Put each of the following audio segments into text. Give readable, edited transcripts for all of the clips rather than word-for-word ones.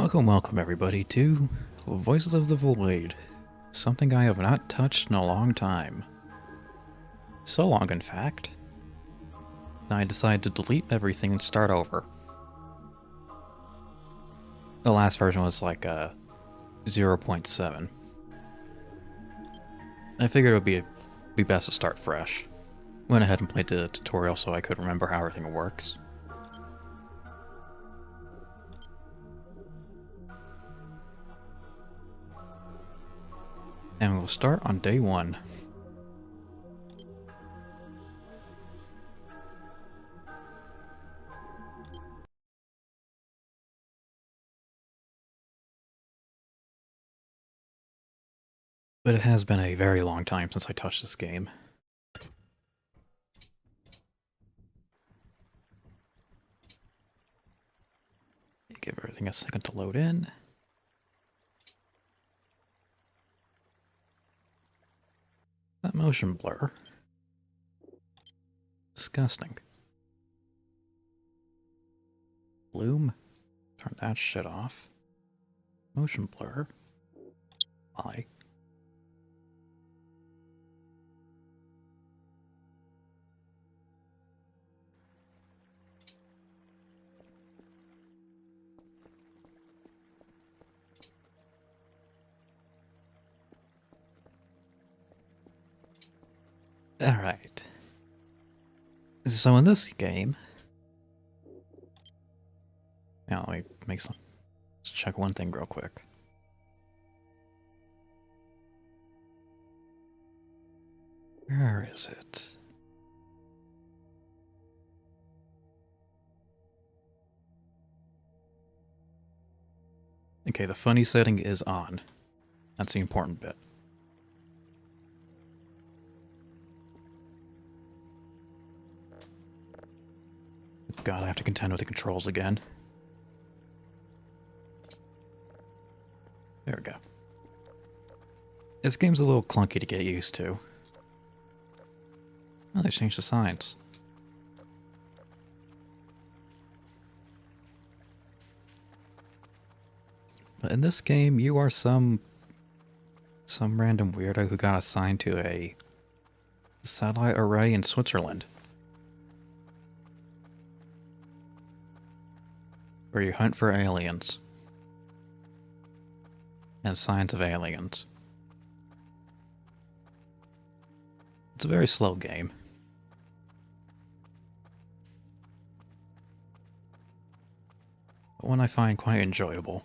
Welcome everybody to Voices of the Void, something I have not touched in a long time. So long, in fact, I decided to delete everything and start over. The last version was like 0.7. I figured it would be best to start fresh. Went ahead and played the tutorial so I could remember how everything works. And we'll start on day 1. But it has been a very long time since I touched this game. Give everything a second to load in. That motion blur. Disgusting. Bloom. Turn that shit off. Motion blur. Why? Alright. So in this game... Now let me make some... Let's check one thing real quick. Where is it? Okay, the funny setting is on. That's the important bit. God, I have to contend with the controls again. There we go. This game's a little clunky to get used to. Oh, they changed the signs. But in this game, you are some random weirdo who got assigned to a satellite array in Switzerland, where you hunt for aliens and signs of aliens. It's a very slow game. But one I find quite enjoyable.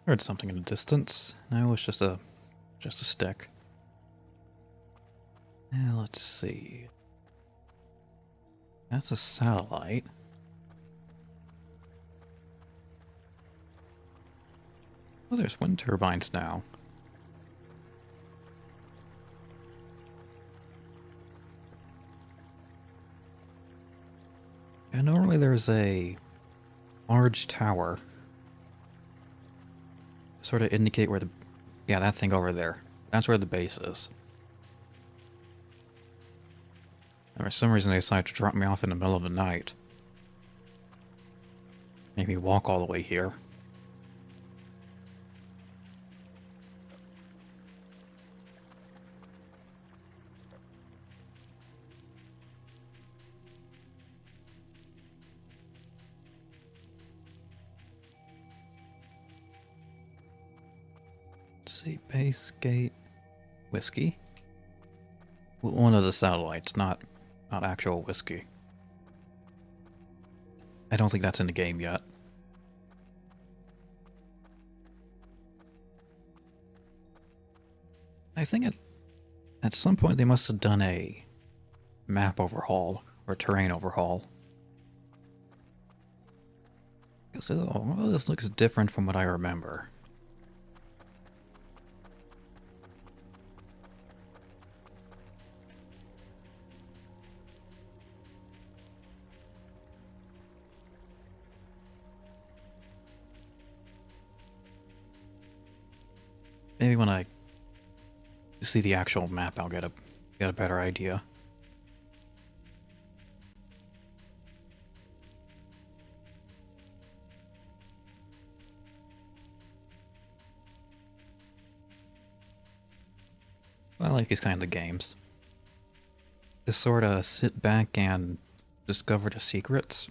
Heard something in the distance. No, it's just a stick. And let's see. That's a satellite. Oh, there's wind turbines now. And normally there's a large tower to sort of indicate where the... Yeah, that thing over there. That's where the base is. And for some reason they decided to drop me off in the middle of the night. Make me walk all the way here. Let's see, base gate whiskey. One of the satellites, not actual whiskey. I don't think that's in the game yet. I think at some point they must have done a map overhaul or terrain overhaul. Because well, this looks different from what I remember. Maybe when I see the actual map, I'll get a better idea. I like these kind of games. Just sort of sit back and discover the secrets.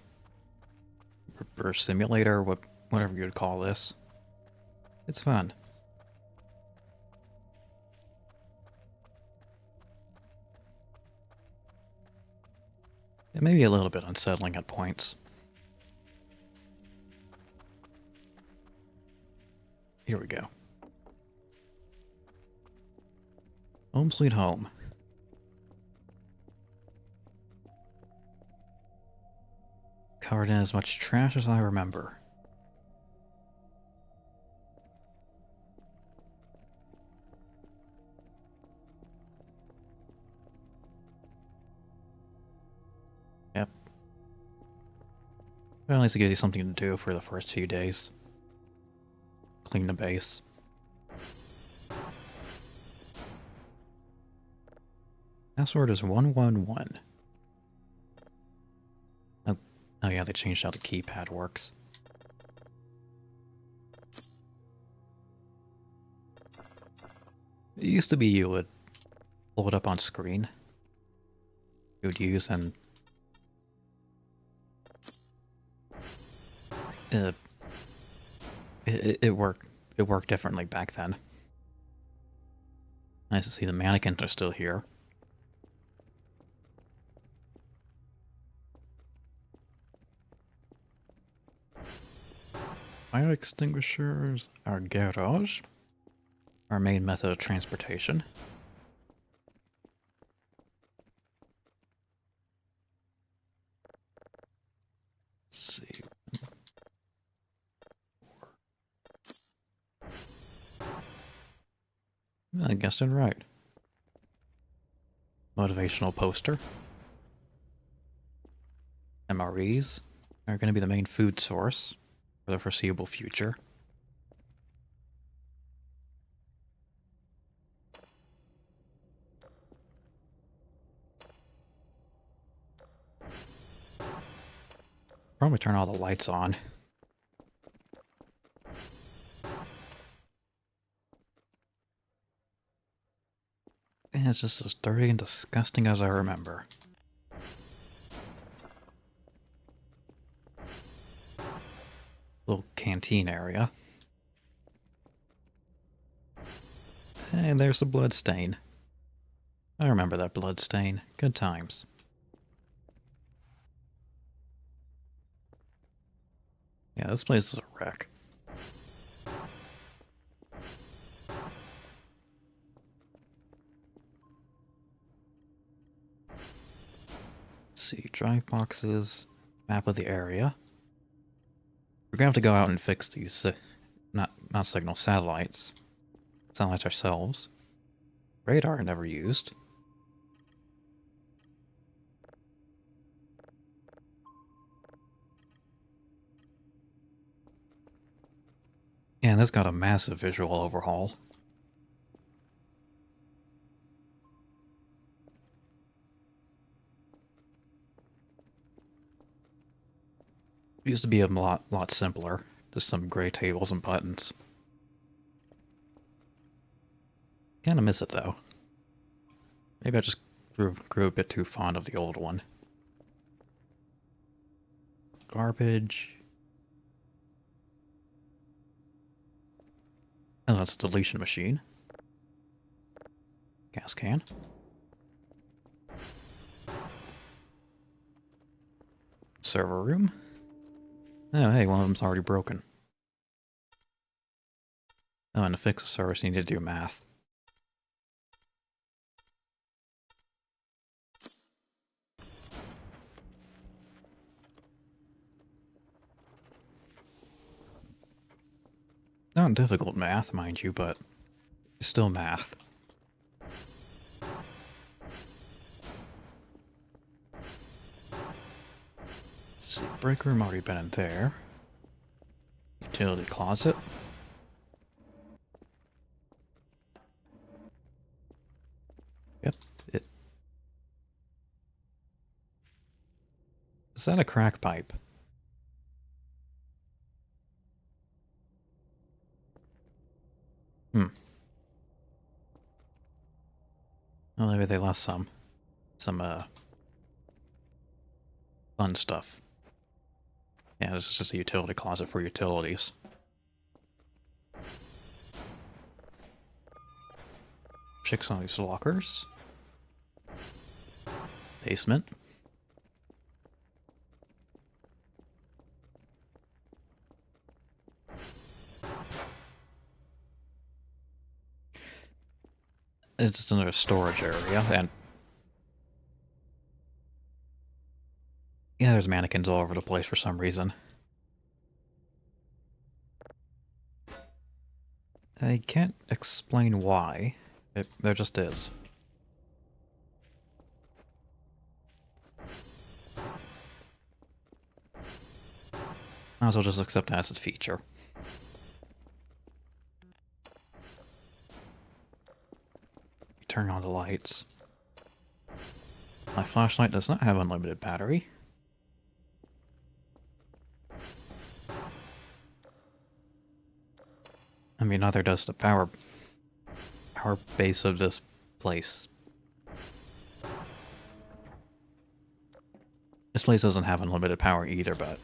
Or simulator, whatever you'd call this. It's fun. It may be a little bit unsettling at points. Here we go. Home sweet home. Covered in as much trash as I remember. Yep. But at least it gives you something to do for the first few days. Clean the base. Password is 111. Oh yeah, they changed how the keypad works. It used to be you would pull it up on screen. You would use and it worked. It worked differently back then. Nice to see the mannequins are still here. Fire extinguishers, our garage, our main method of transportation. Let's see. I guessed it right. Motivational poster. MREs are going to be the main food source for the foreseeable future. Probably turn all the lights on. And it's just as dirty and disgusting as I remember. Little canteen area. And there's the blood stain. I remember that blood stain. Good times. Yeah, this place is a wreck. Let's see, drive boxes, map of the area. We're gonna have to go out and fix these, not signal satellites. Satellites ourselves. Radar never used. Yeah, and this got a massive visual overhaul. It used to be a lot simpler. Just some gray tables and buttons. Kinda miss it though. Maybe I just grew a bit too fond of the old one. Garbage. Oh, that's a deletion machine. Gas can. Server room. Oh, hey, one of them's already broken. Oh, and to fix the service, you need to do math. Not difficult math, mind you, but it's still math. Let's see, break room already been in there. Utility closet. Is that a crack pipe? Hmm. Well, maybe they lost some fun stuff. Yeah, this is just a utility closet for utilities. Check some of these lockers. Basement. It's just another storage area, and yeah, there's mannequins all over the place for some reason. I can't explain why. There just is. Might as well just accept that as a feature. Turn on the lights. My flashlight does not have unlimited battery. I mean, neither does the power base of this place. This place doesn't have unlimited power either, but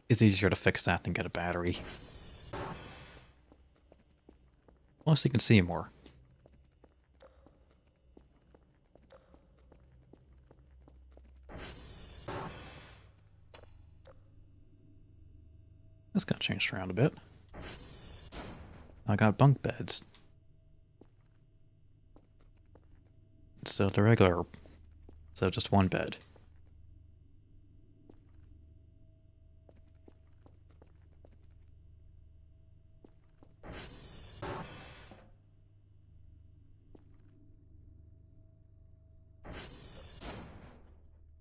it's easier to fix that than get a battery. Plus, you can see more. This got changed around a bit. I got bunk beds. So the regular, so just one bed.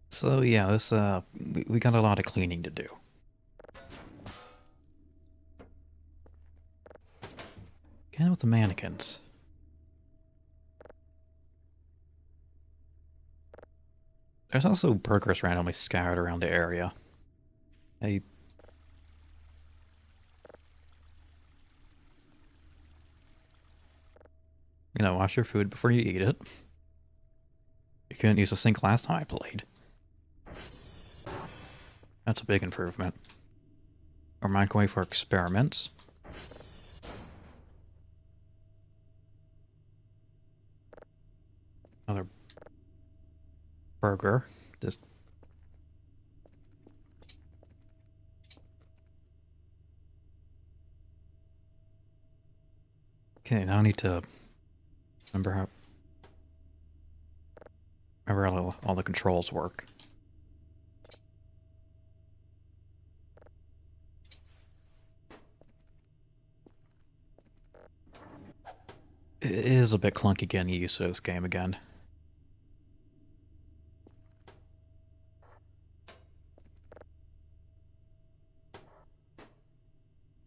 So yeah, this we got a lot of cleaning to do. Again with the mannequins. There's also burgers randomly scattered around the area. Hey. You know, wash your food before you eat it. You couldn't use the sink last time I played. That's a big improvement. Or microwave for experiments. Another burger. Just okay. Now I need to remember how all the controls work. It is a bit clunky getting used to this game again.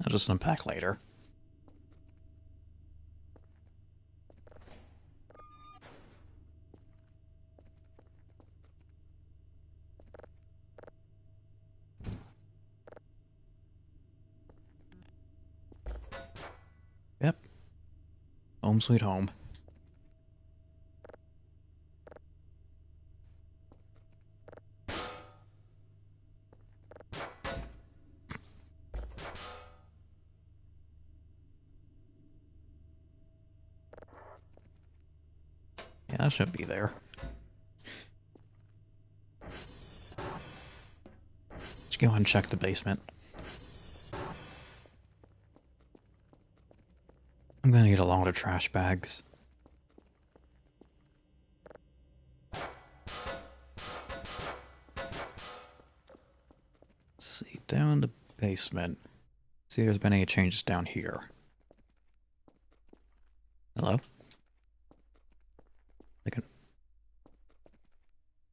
I'll just unpack later. Yep. Home sweet home. Yeah, that should be there. Let's go ahead and check the basement. I'm gonna need a lot of trash bags. Let's see, down the basement. See if there's been any changes down here. Hello? I can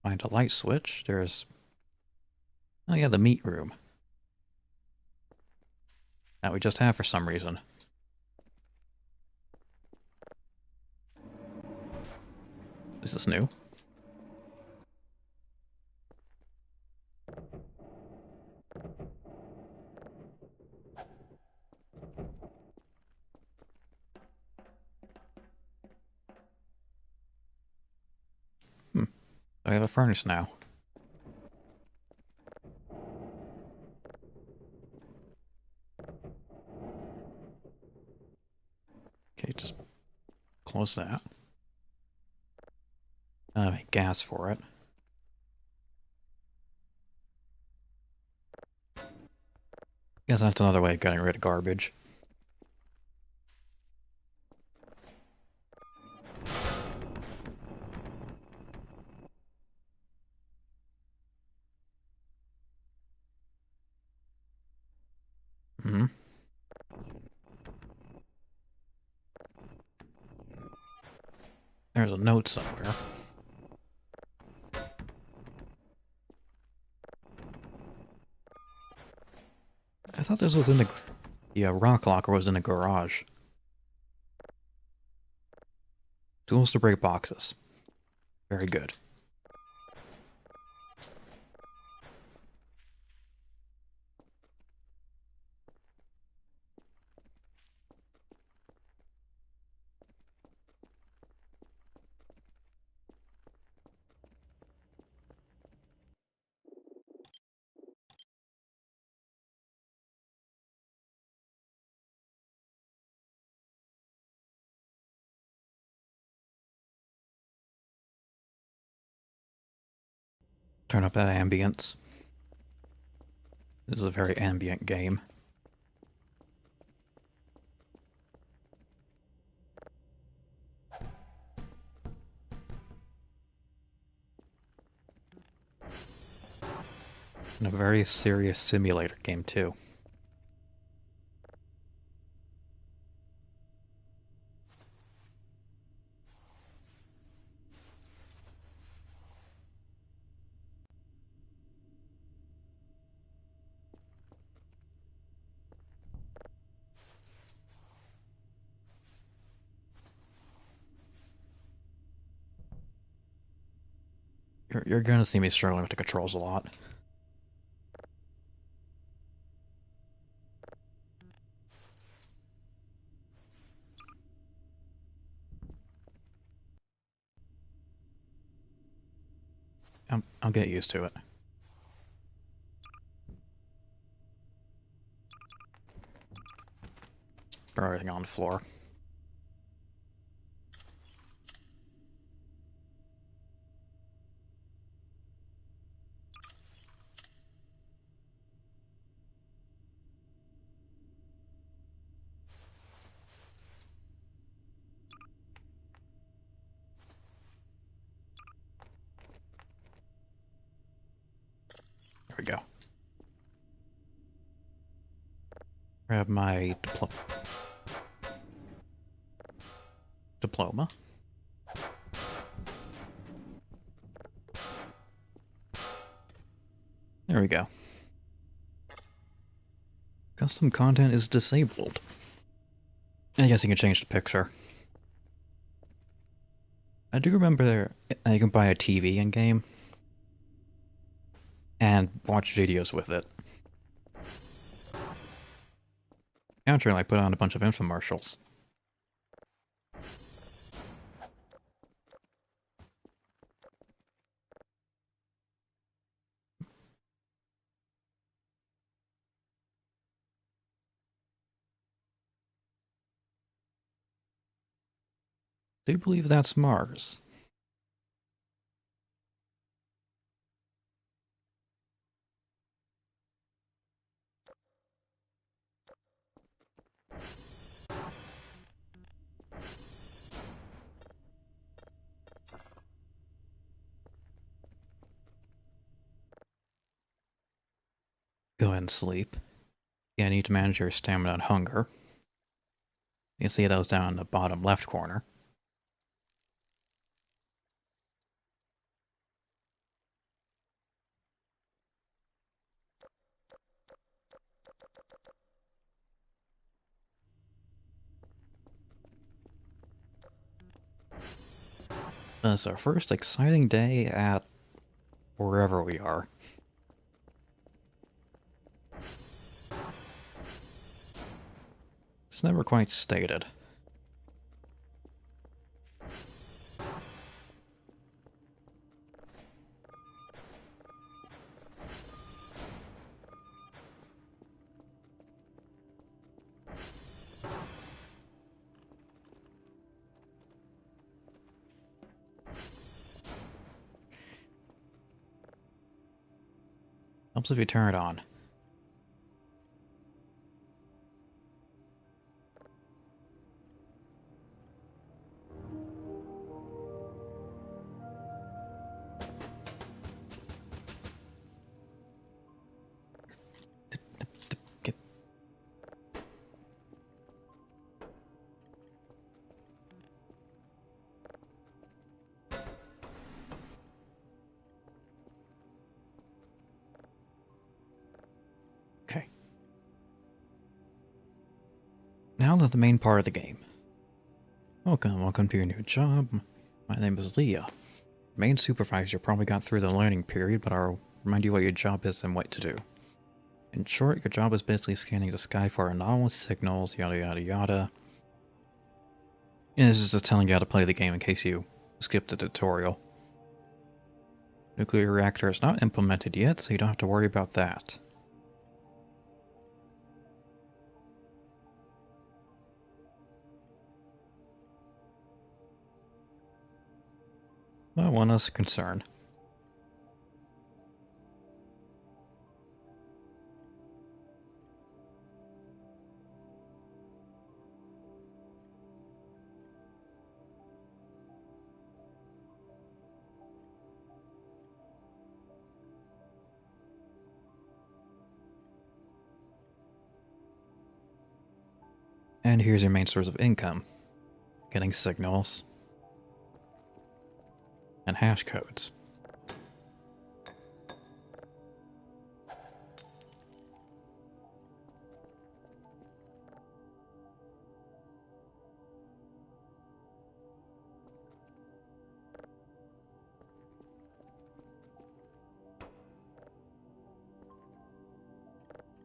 find a light switch. There's... Oh yeah, the meat room. That we just have for some reason. Is this new? I have a furnace now. Okay, just close that. Gas for it. Guess that's another way of getting rid of garbage. Hmm. There's a note somewhere. I thought this was in the... Yeah, rock locker was in the garage. Tools to break boxes. Very good. Turn up that ambience. This is a very ambient game. And a very serious simulator game, too. You're gonna see me struggling with the controls a lot. I'll get used to it. Throw everything on the floor. There we go. Grab my diploma. There we go. Custom content is disabled. I guess you can change the picture. I do remember you can buy a TV in-game and watch videos with it. Counter, I put on a bunch of infomercials. Do you believe that's Mars? Go ahead and sleep. Yeah, I need to manage your stamina and hunger. You can see those down in the bottom left corner. This is our first exciting day at wherever we are. It's never quite stated. Helps if you turn it on. Get. Okay. Now to the main part of the game. Welcome to your new job. My name is Leah. Main supervisor probably got through the learning period, but I'll remind you what your job is and what to do. In short, your job is basically scanning the sky for anomalous signals, yada yada yada. And this is just telling you how to play the game in case you skipped the tutorial. Nuclear reactor is not implemented yet, so you don't have to worry about that. Not one less concern. And here's your main source of income. Getting signals. And hash codes.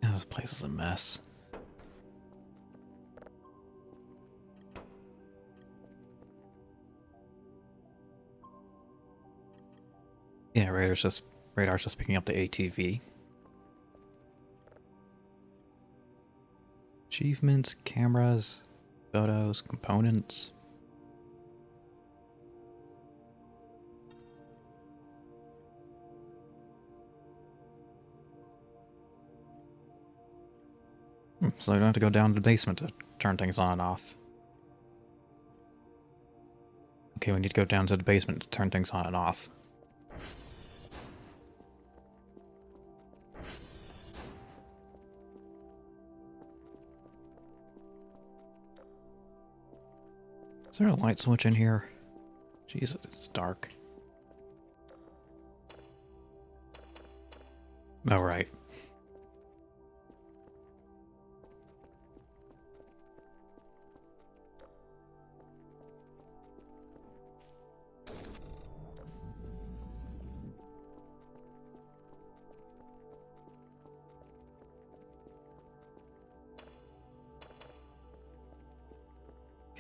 Yeah, this place is a mess. Yeah, radar's just picking up the ATV. Achievements, cameras, photos, components. So you don't have to go down to the basement to turn things on and off. Okay, we need to go down to the basement to turn things on and off. Is there a light switch in here? Jesus, it's dark. Oh, right.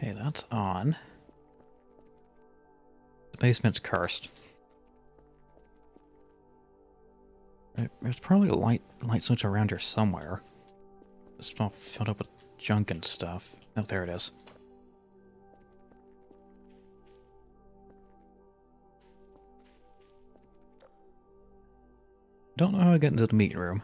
Okay, that's on. The basement's cursed. There's probably a light switch around here somewhere. It's all filled up with junk and stuff. Oh, there it is. Don't know how to get into the meeting room.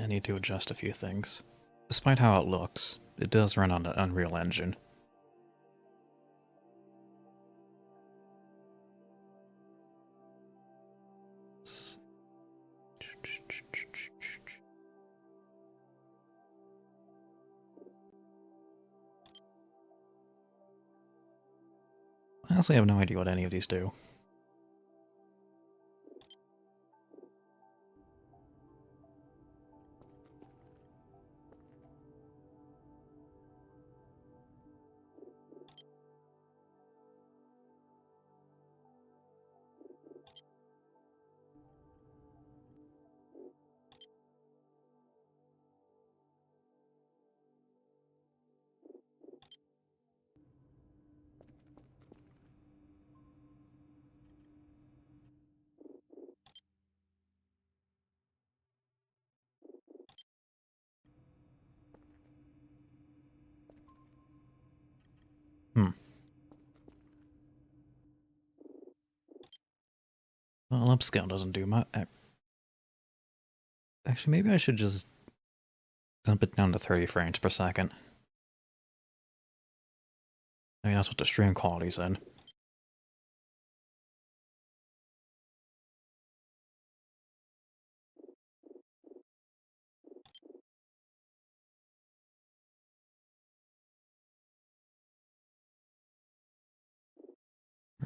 I need to adjust a few things. Despite how it looks, it does run on the Unreal Engine. I honestly have no idea what any of these do. Well, upscale doesn't do much. Actually, maybe I should just dump it down to 30 frames per second. I mean, that's what the stream quality's in.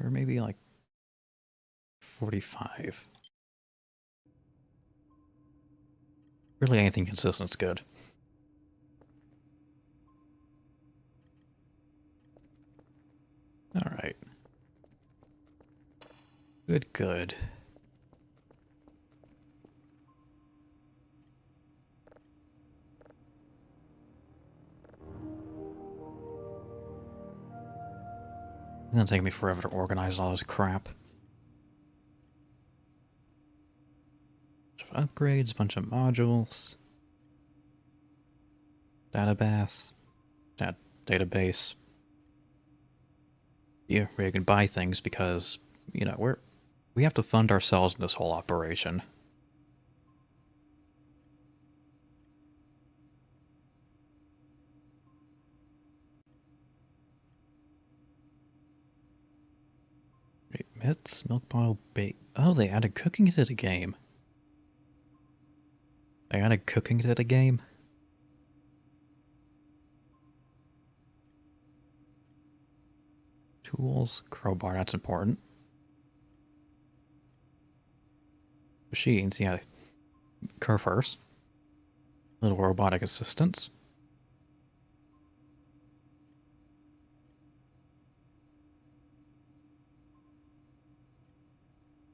Or maybe like 45. Really, anything consistent's good. Alright. Good, good. It's gonna take me forever to organize all this crap. Bunch of upgrades, bunch of modules. Database. Database. Yeah, where you can buy things because, you know, we have to fund ourselves in this whole operation. Wait, mitts, milk bottle, bake. Oh, they added cooking to the game. They added cooking to the game? Tools, crowbar, that's important. Machines, yeah. Car first. Little robotic assistants.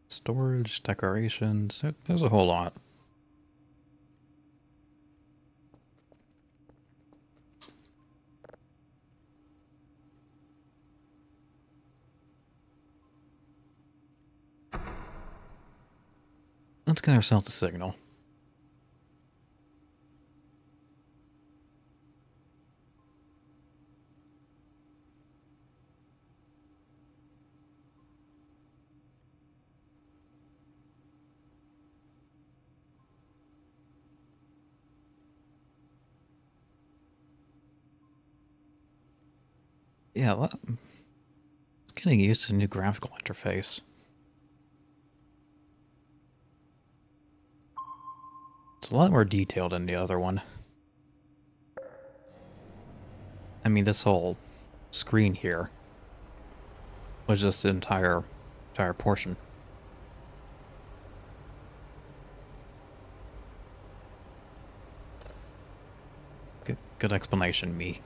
Storage, decorations, there's a whole lot. Let's get ourselves a signal. Yeah, getting used to the new graphical interface. It's a lot more detailed than the other one. I mean, this whole screen here was just the entire portion. Good explanation, me.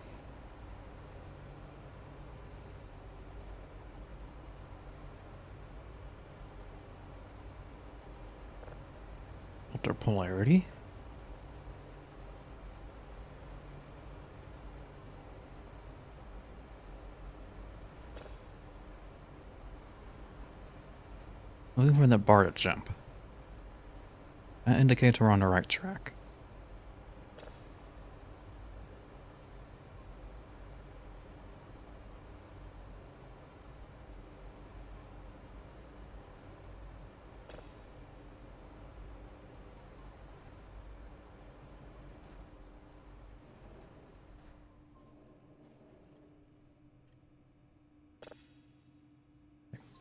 Alter polarity. Looking for that bar to jump. That indicates we're on the right track.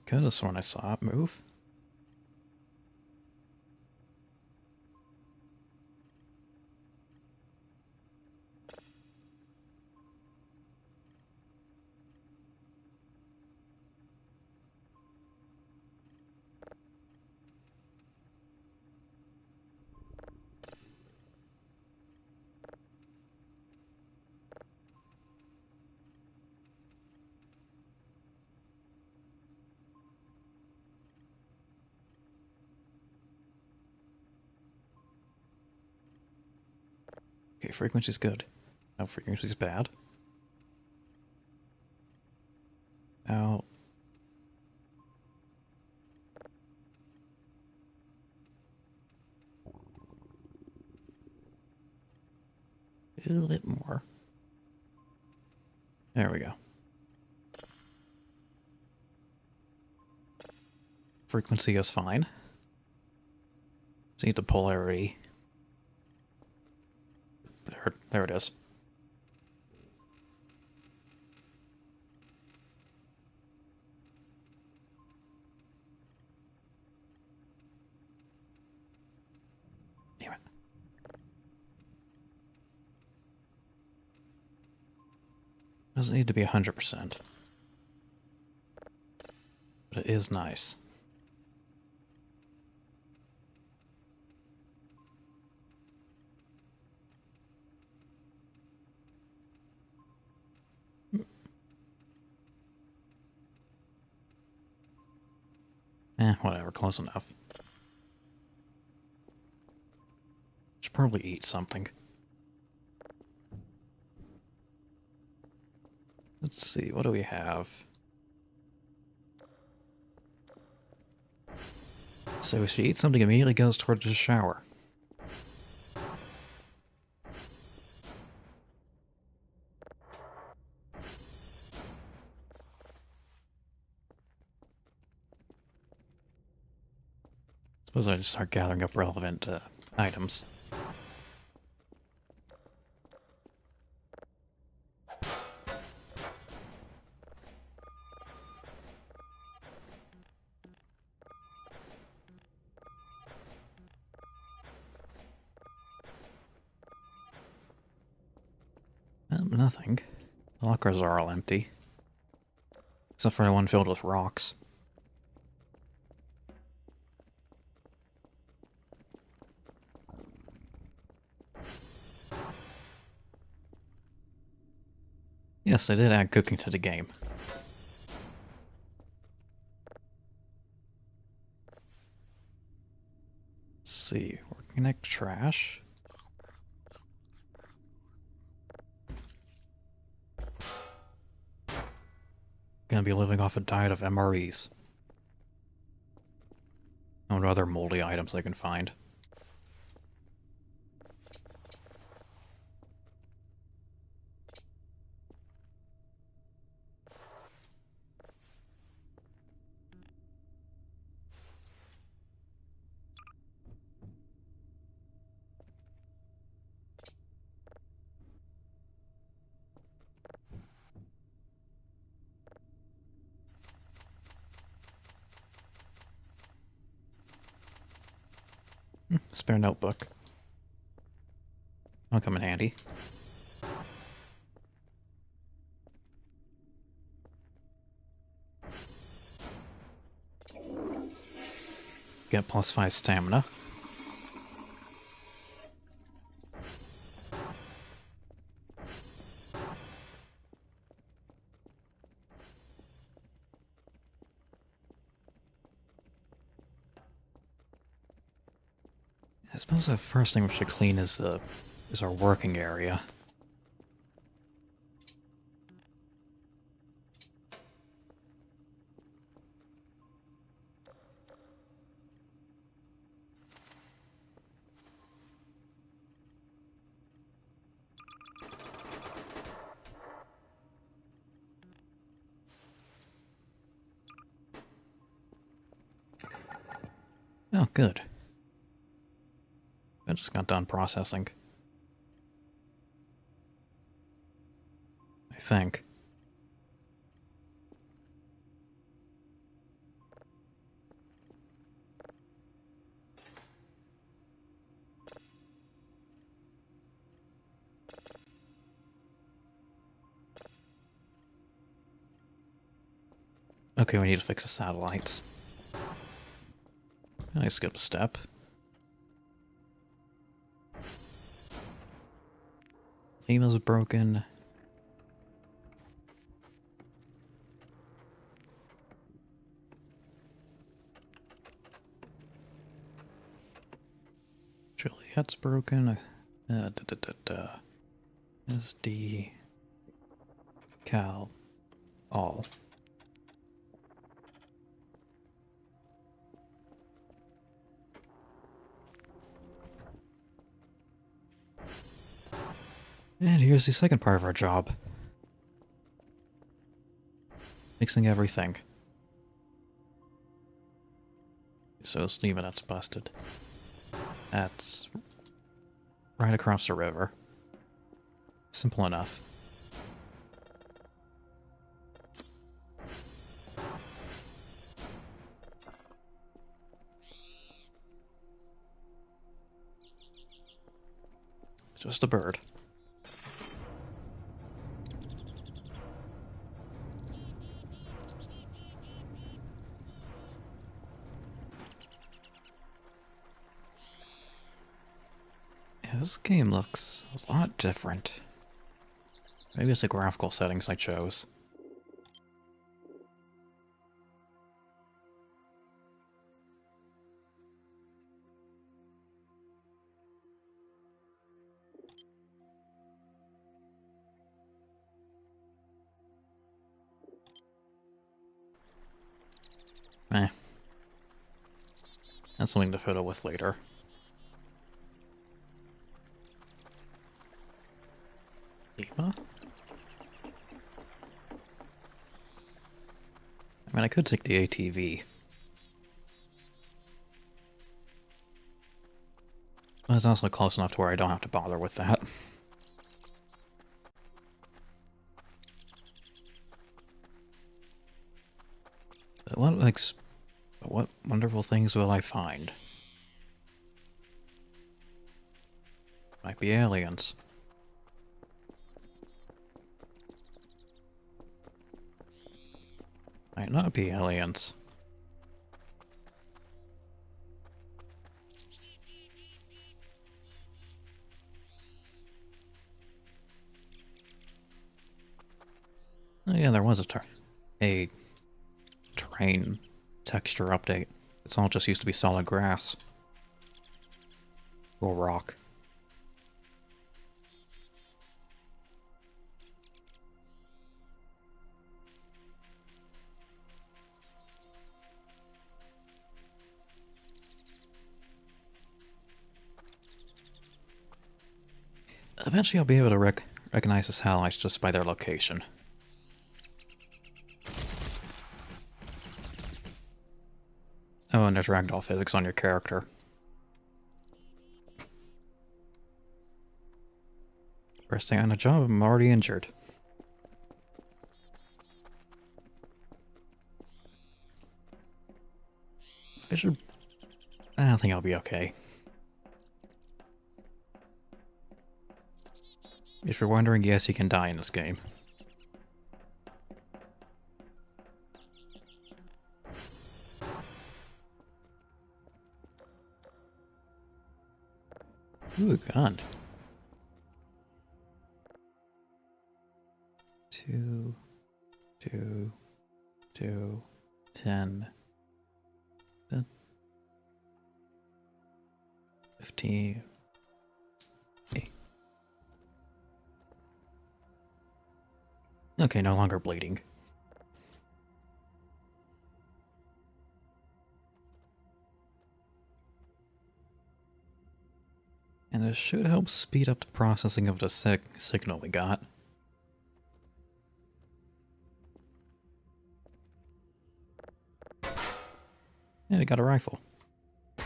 Could have sworn I saw it move. Okay, frequency's good. No, frequency's bad. Now, a little bit more. There we go. frequency is fine. See the polarity. There it is. Damn it. Doesn't need to be 100%. But it is nice. Whatever, close enough. Should probably eat something. Let's see, what do we have? So she eats something, immediately goes towards the shower. Suppose I just start gathering up relevant items. Nothing. The lockers are all empty. Except for the one filled with rocks. Yes, they did add cooking to the game. Let's see, organic trash. Gonna be living off a diet of MREs. And other moldy items I can find. Spare notebook. That'll come in handy. Get +5 stamina. I suppose the first thing we should clean is our working area. Oh, good. I just got done processing. I think. Okay, we need to fix the satellites. I skipped a step. Theme is broken. Juliet's broken. SD. Cal. All. And here's the second part of our job. Fixing everything. So Steven, that's busted. That's right across the river. Simple enough. Just a bird. Yeah, this game looks a lot different. Maybe it's the graphical settings I chose. Eh. That's something to fiddle with later. Lima? I mean, I could take the ATV. But it's also close enough to where I don't have to bother with that. But what wonderful things will I find? Might be aliens. Might not be aliens. Oh yeah, there was a terrain texture update. It's all just used to be solid grass. Or rock. Eventually I'll be able to recognize the satellites just by their location. Oh, and there's ragdoll physics on your character. First day on the job, I'm already injured. I think I'll be okay. If you're wondering, yes, you can die in this game. Ooh, a gun. 2, 2, 2, 10, 15. Okay, no longer bleeding. And it should help speed up the processing of the signal we got. Yeah, we got a rifle. An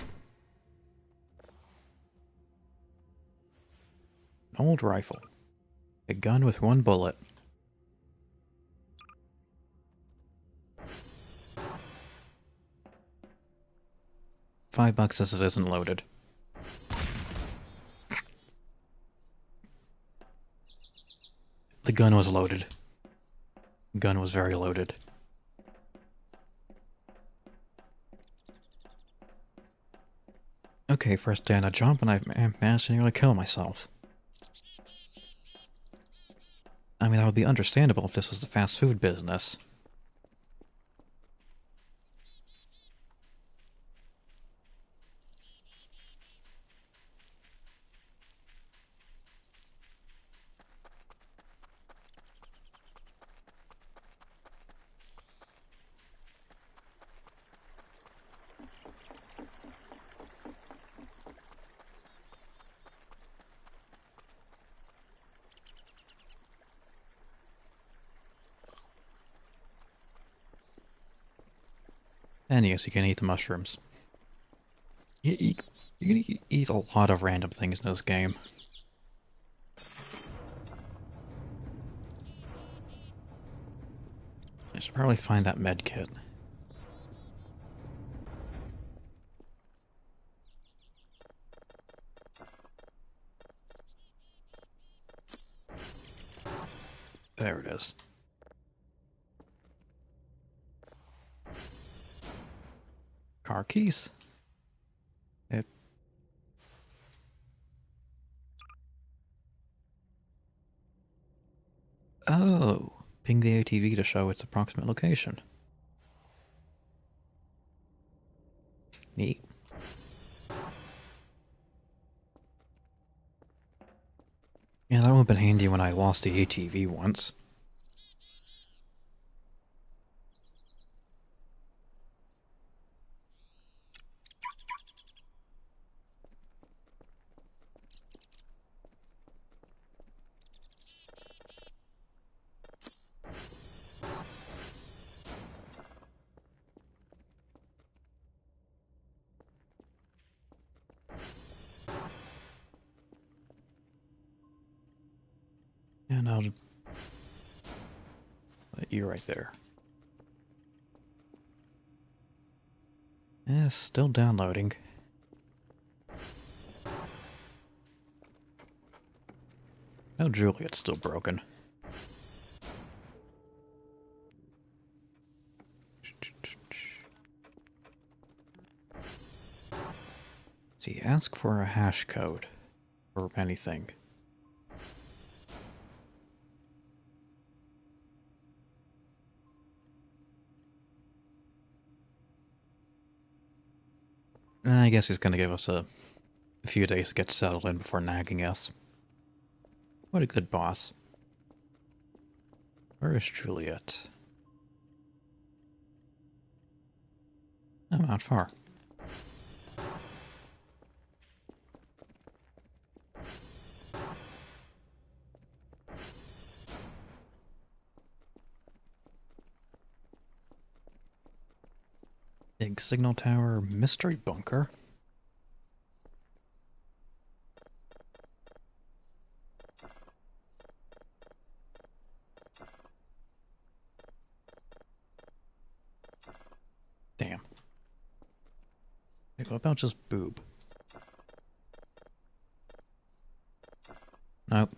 old rifle. A gun with one bullet. $5 as it isn't loaded. The gun was loaded. The gun was very loaded. Okay, first day on a jump and I've managed to nearly kill myself. I mean, that would be understandable if this was the fast food business. And yes, you can eat the mushrooms. You, you can eat a lot of random things in this game. I should probably find that med kit. There it is. Car keys. It. Oh, ping the ATV to show its approximate location. Neat. Yeah, that would have been handy when I lost the ATV once. And I'll put you right there. Yeah, still downloading. Oh, Juliet's still broken. See, ask for a hash code or anything. I guess he's gonna give us a few days to get settled in before nagging us. What a good boss. Where is Juliet? Oh, not far. Big signal tower, mystery bunker. Damn. What about just boob? Nope.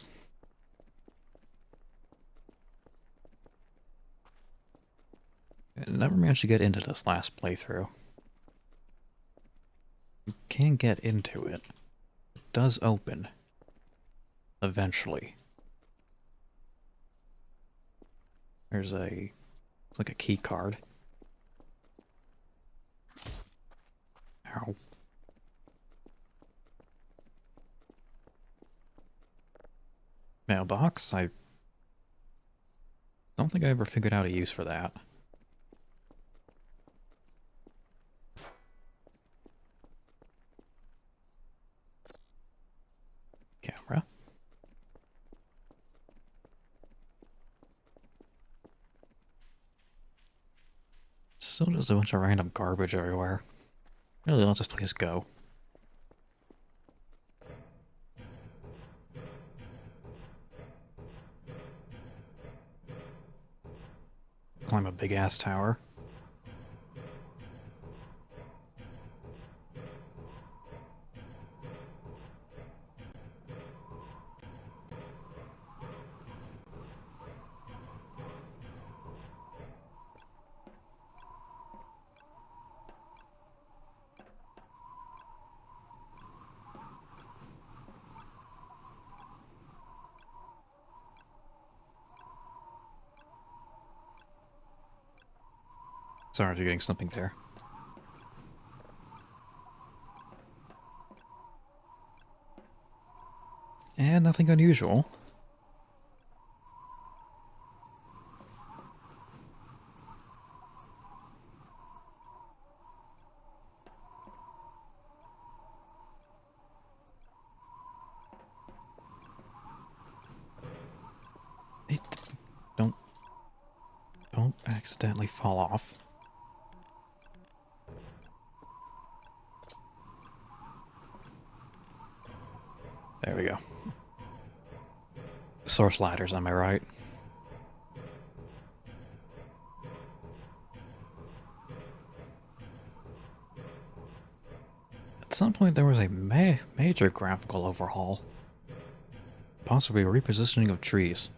I never managed to get into this last playthrough. You can get into it. It does open. Eventually. There's a... It's like a key card. Ow. Mailbox? I don't think I ever figured out a use for that. Camera. Still just a bunch of random garbage everywhere. Really let this place go. Climb a big ass tower. Sorry if you're getting something there. And nothing unusual. It, don't accidentally fall off. There we go. Source ladders, am I right? At some point there was a major graphical overhaul. Possibly a repositioning of trees.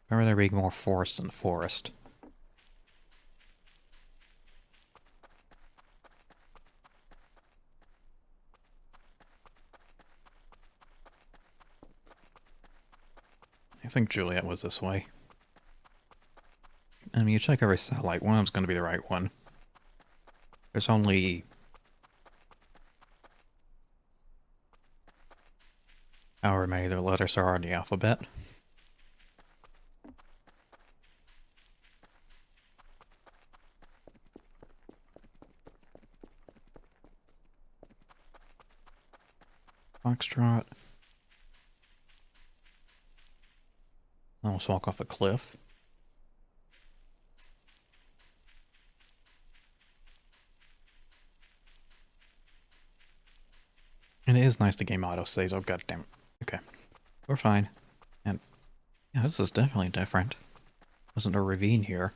Remember there being more forest than forest. I think Juliet was this way. I mean, you check every satellite, one of them's going to be the right one. There's only... however many the letters are in the alphabet. Foxtrot. Almost walk off a cliff. And it is nice the game auto saves. Oh, goddammit. Okay. We're fine. And yeah, this is definitely different. Wasn't a ravine here.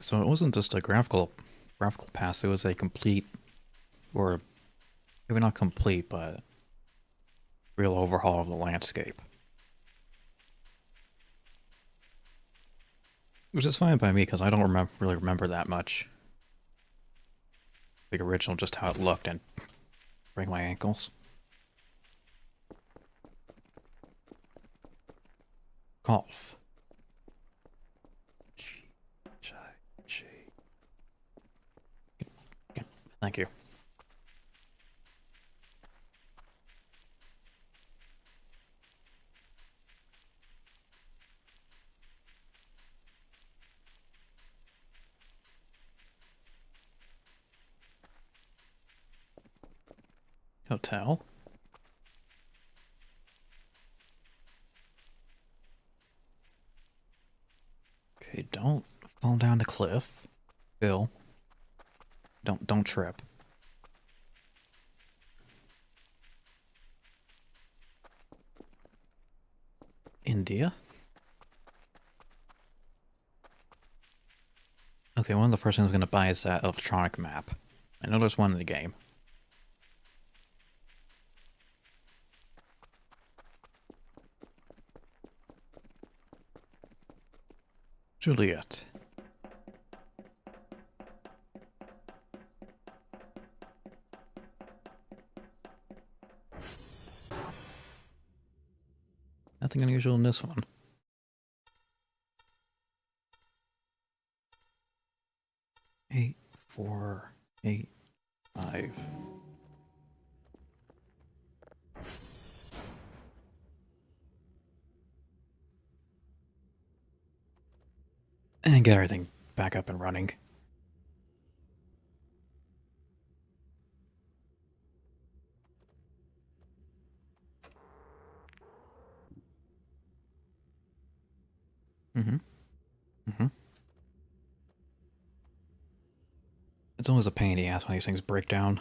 So it wasn't just a graphical pass, it was a complete, or maybe not complete, but real overhaul of the landscape. Which is fine by me, because I don't really remember that much. The original, just how it looked, and break my ankles. Golf. Thank you. Hotel. Okay, don't fall down the cliff. Bill. Don't trip. India? Okay, one of the first things I'm gonna buy is that electronic map. I know there's one in the game. Juliet. Nothing unusual in this one. Eight, 4, 8, 5. And get everything back up and running. It's always a pain in the ass when these things break down.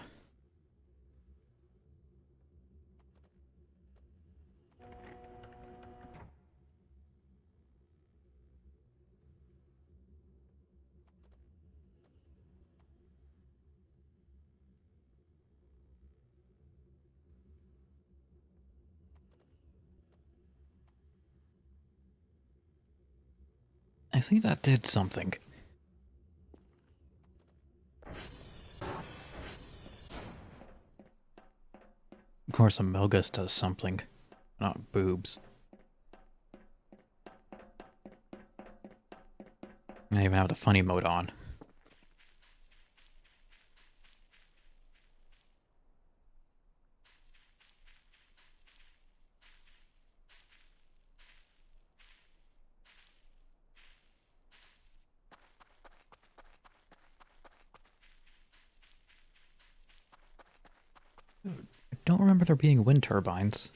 I think that did something. Of course, Amelgus does something. Not boobs. I even have the funny mode on. I don't remember there being wind turbines.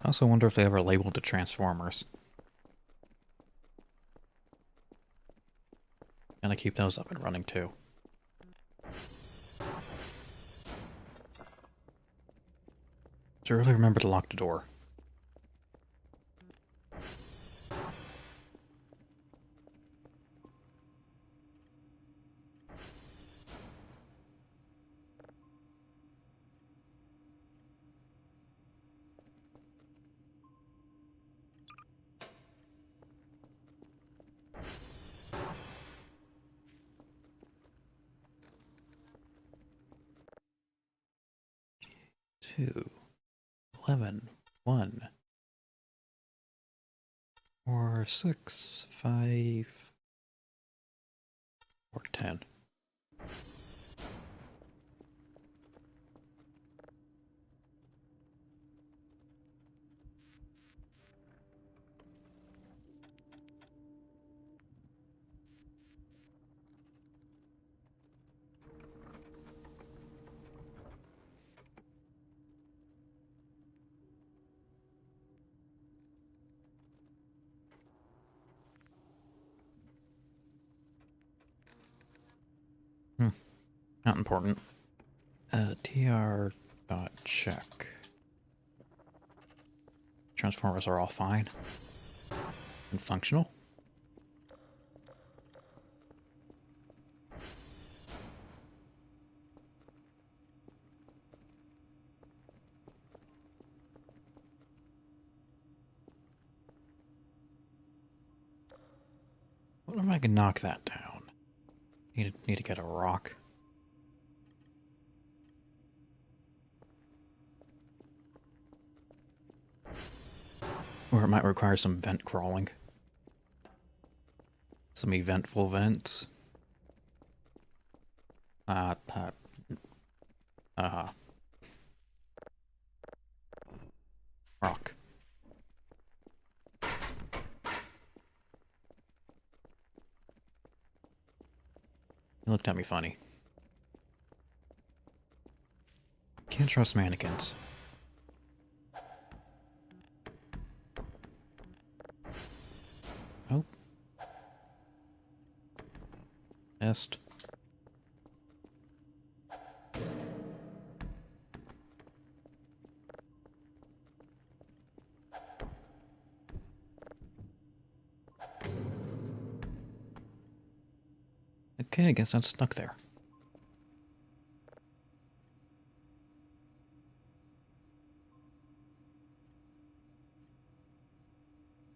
I also wonder if they ever labeled the Transformers. Gotta keep those up and running too. So really remember to lock the door. Two, 11, 1, 4, 6, 5, or 10. Not important. TR dot check. Transformers are all fine and functional. What if I can knock that down? Need to get a rock. Or it might require some vent crawling. Some eventful vents. Rock. He looked at me funny. Can't trust mannequins. Oh. Missed. Okay, I guess I'm stuck there.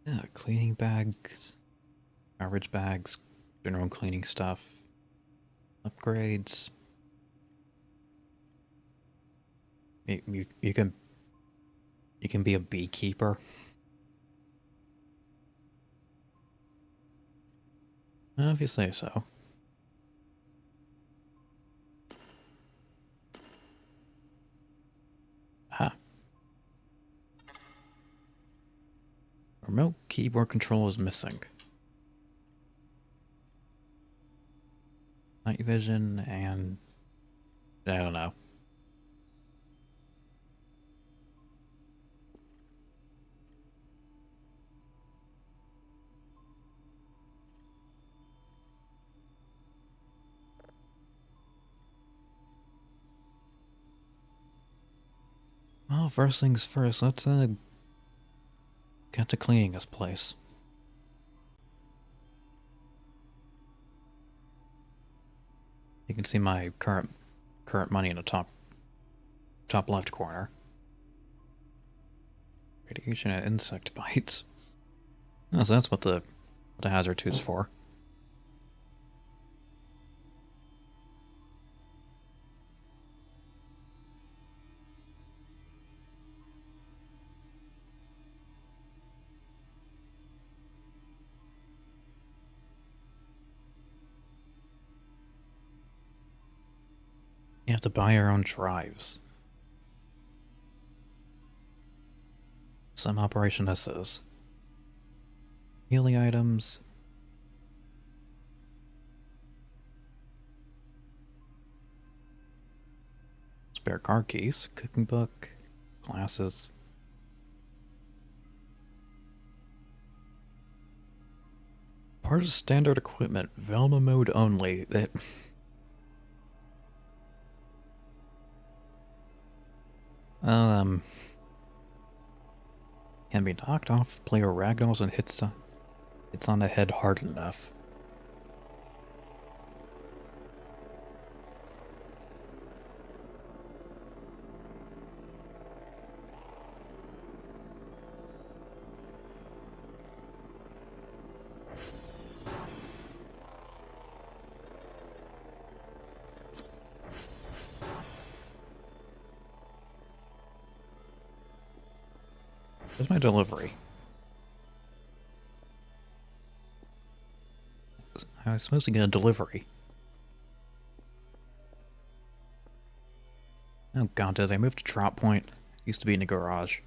Yeah, cleaning bags, garbage bags, general cleaning stuff, upgrades. You can be a beekeeper. If you say so. Ah. Remote keyboard control is missing. Night vision and... I don't know. Well, first things first, let's get to cleaning this place. You can see my current money in the top left corner. Radiation and insect bites. Oh, so that's what the hazard 2's for. You have to buy your own drives. Some operation this is. Healing items. Spare car keys. Cooking book. Glasses. Part of standard equipment, Velma mode only. That can be knocked off. Player ragdolls and hits on the head hard enough. Where's my delivery? I was supposed to get a delivery. Oh god, did they move to Drop Point? Used to be in the garage.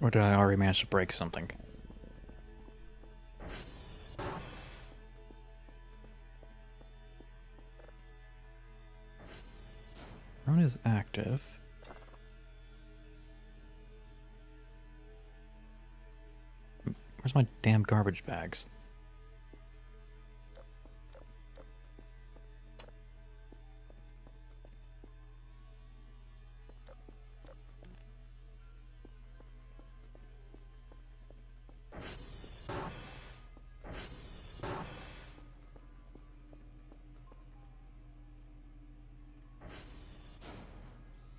Or did I already manage to break something? Drone is active. Where's my damn garbage bags?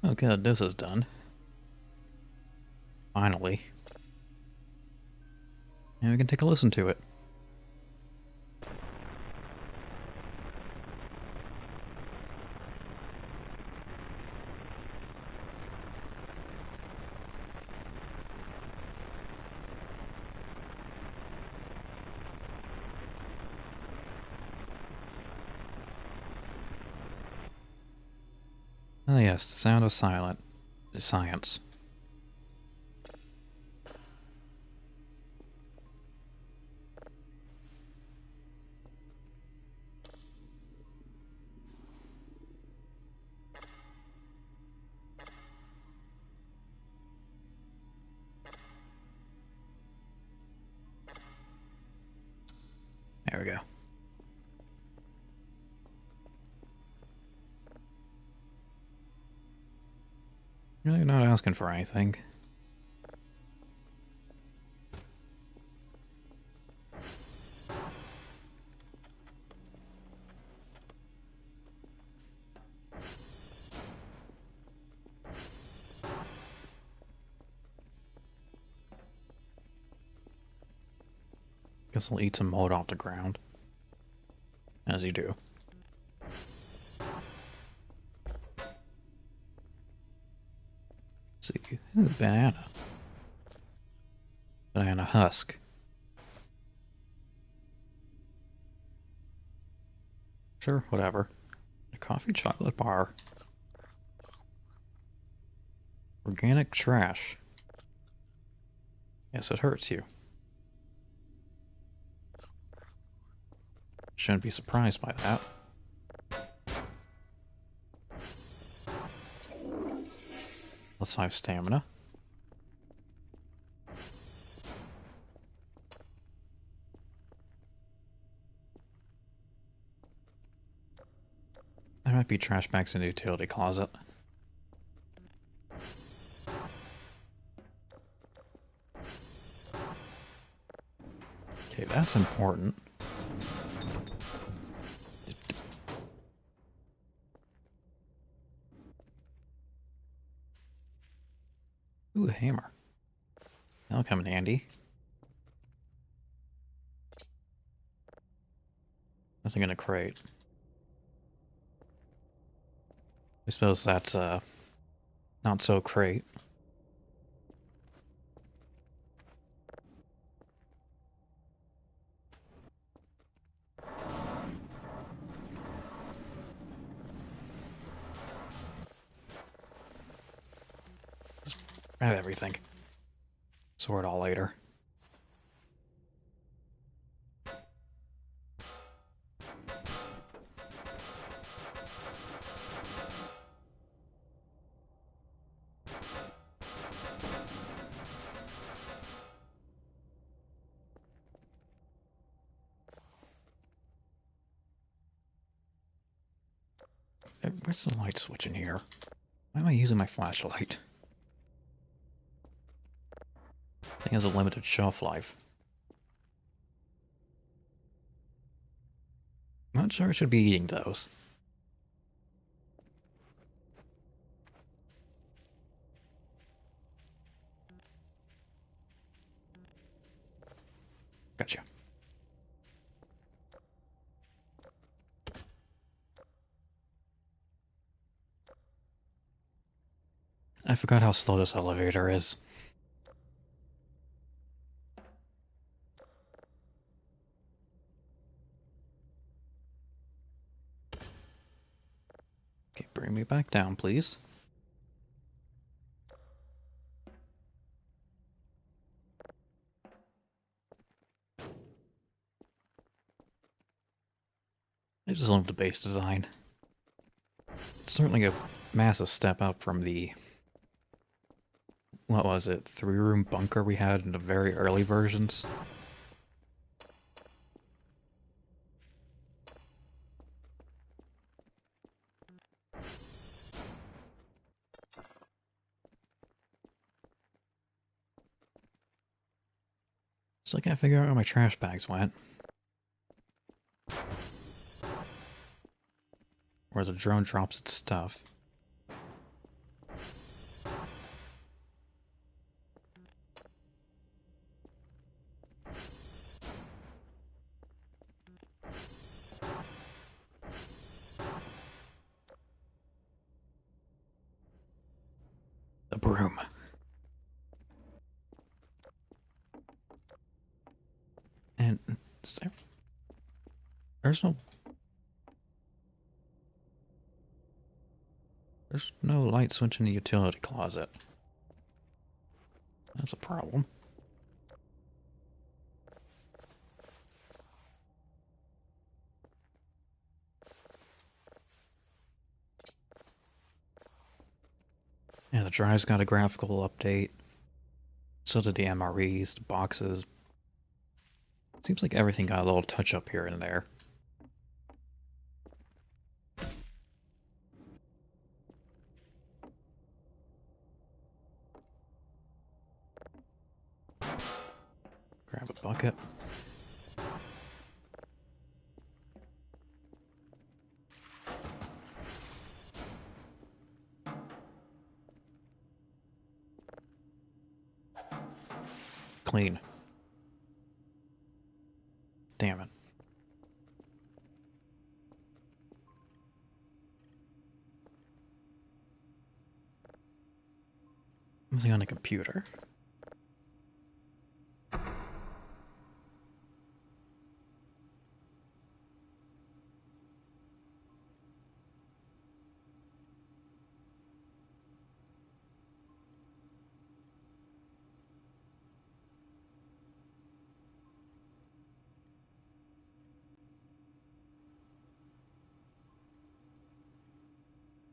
Oh good, this is done. Finally. And we can take a listen to it. Oh yes, the sound of science. There we go. Really not asking for anything. Guess I'll eat some mold off the ground. As you do. See, ooh, banana. Banana husk. Sure, whatever. A coffee chocolate bar. Organic trash. Yes, it hurts you. Shouldn't be surprised by that. Let's have stamina. There might be trash bags in the utility closet. Okay, that's important. Ooh, a hammer. That'll come in handy. Nothing in a crate. I suppose that's, not so crate. Grab everything. Sort it all later. Where's the light switch in here? Why am I using my flashlight? Thing has a limited shelf life. I'm not sure I should be eating those. Gotcha. I forgot how slow this elevator is. Okay, bring me back down, please. I just love the base design. It's certainly a massive step up from the, what was it, 3-room bunker we had in the very early versions. Still can't figure out where my trash bags went. Where the drone drops its stuff. The broom. And there's no light switch in the utility closet. That's a problem. Yeah, the drive's got a graphical update. So did the MREs, the boxes. Seems like everything got a little touch up here and there. Grab a bucket. Clean. Damn it. Something on the computer.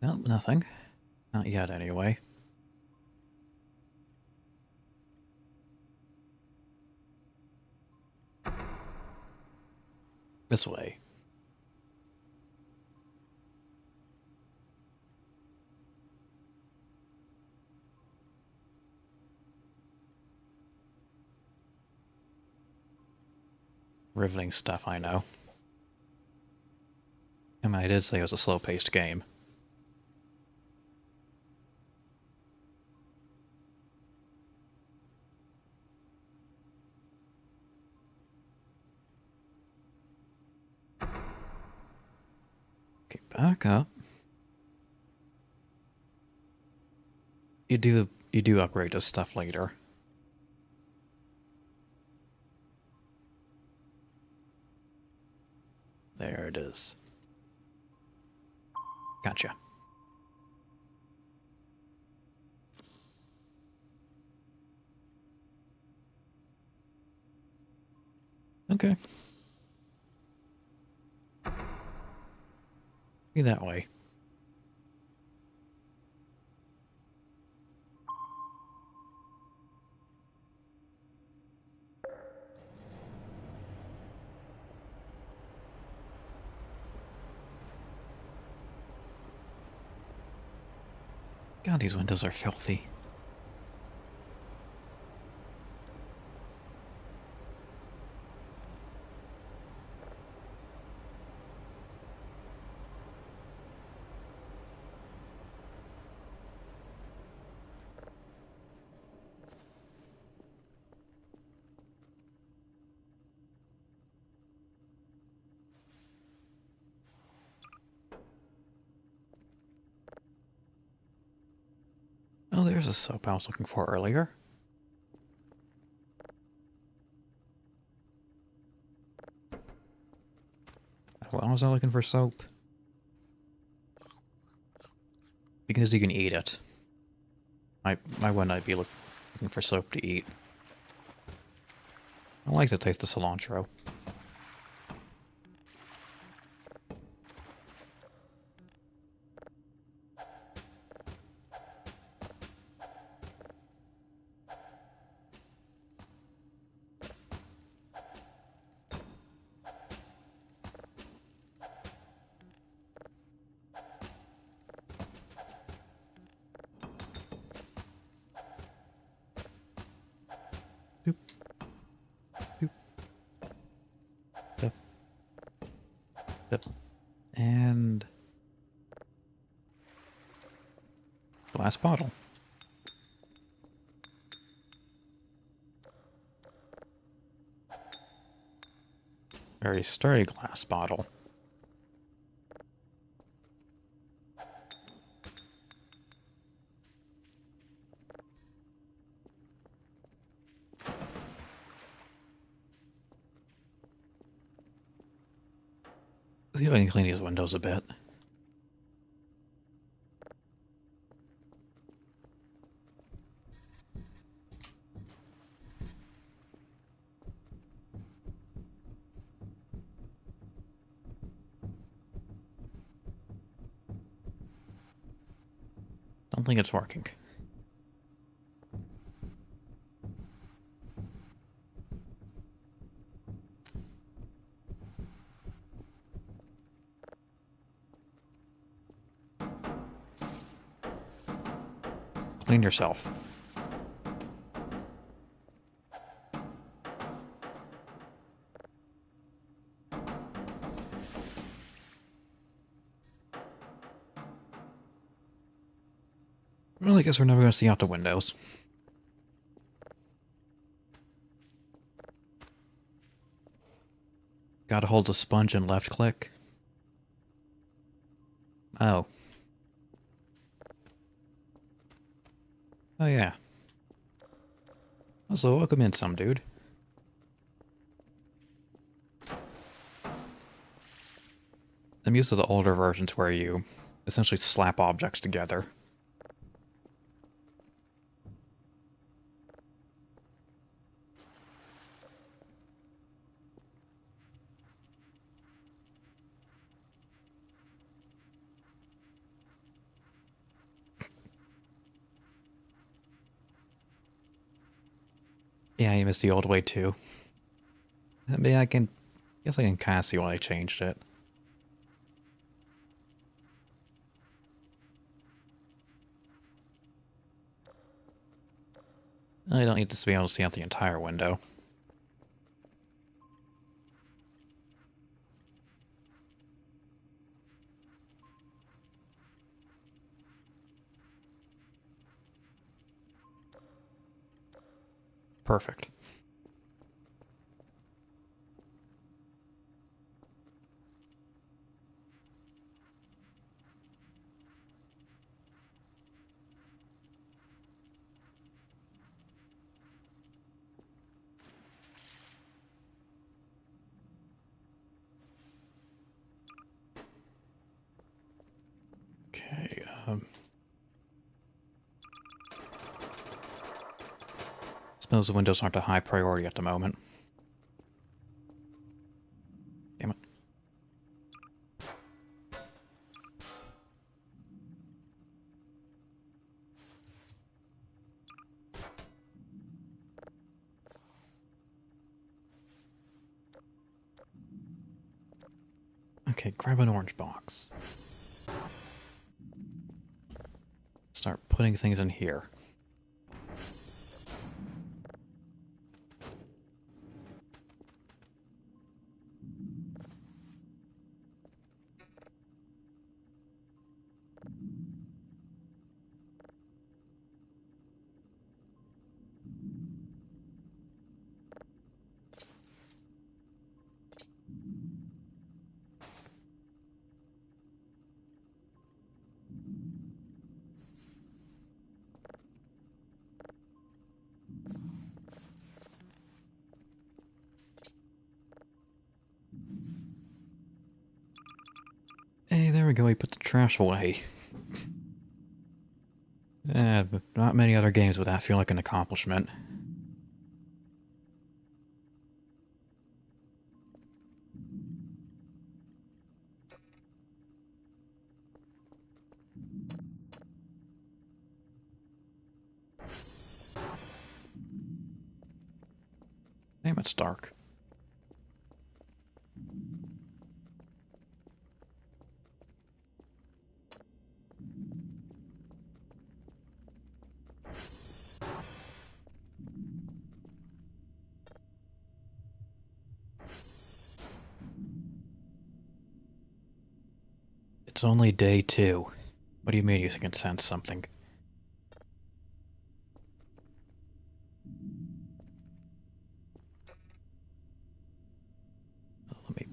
No, nothing. Not yet, anyway. This way. Riveting stuff, I know. I mean, I did say it was a slow-paced game. Okay, back up. You do upgrade this stuff later. There it is. Gotcha. Okay. Be that way. God, these windows are filthy. Oh, there's a soap I was looking for earlier. Why was I looking for soap? Because you can eat it. Why wouldn't I be looking for soap to eat? I like the taste of cilantro. Doop, doop, doop, doop. And glass bottle. Very sturdy glass bottle. See if I can clean these windows a bit. Don't think it's working. Clean yourself. Well, I guess we're never going to see out the windows. Gotta hold the sponge and left click. Oh. Oh yeah. So welcome in, some dude. I'm used to the older versions where you essentially slap objects together. Yeah, you missed the old way too. I mean, guess I can kind of see why I changed it. I don't need to be able to see out the entire window. Perfect. Okay, suppose the windows aren't a high priority at the moment. Okay, grab an orange box. Start putting things in here. Hey, there we go, we put the trash away. But not many other games would that feel like an accomplishment. Damn, it's dark. It's only day 2. What do you mean you can sense something? Let me...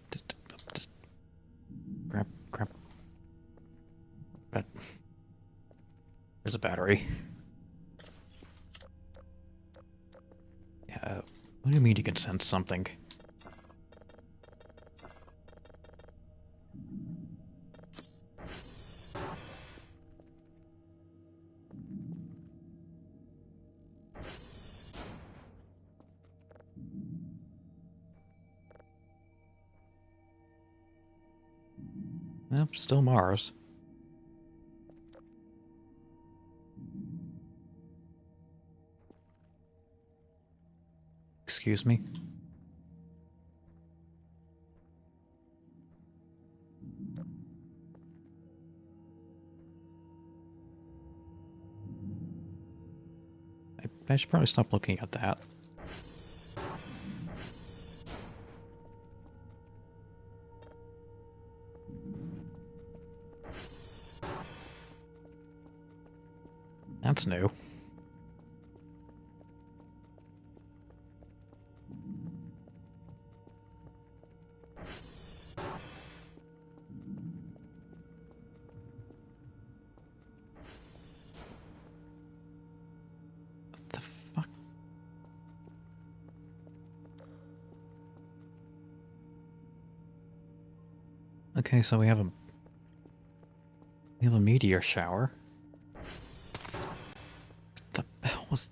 Just grab... There's a battery. Yeah, what do you mean you can sense something? Yep, still Mars. Excuse me? I should probably stop looking at that. That's new. What the fuck? Okay, so we have a meteor shower. What the hell was...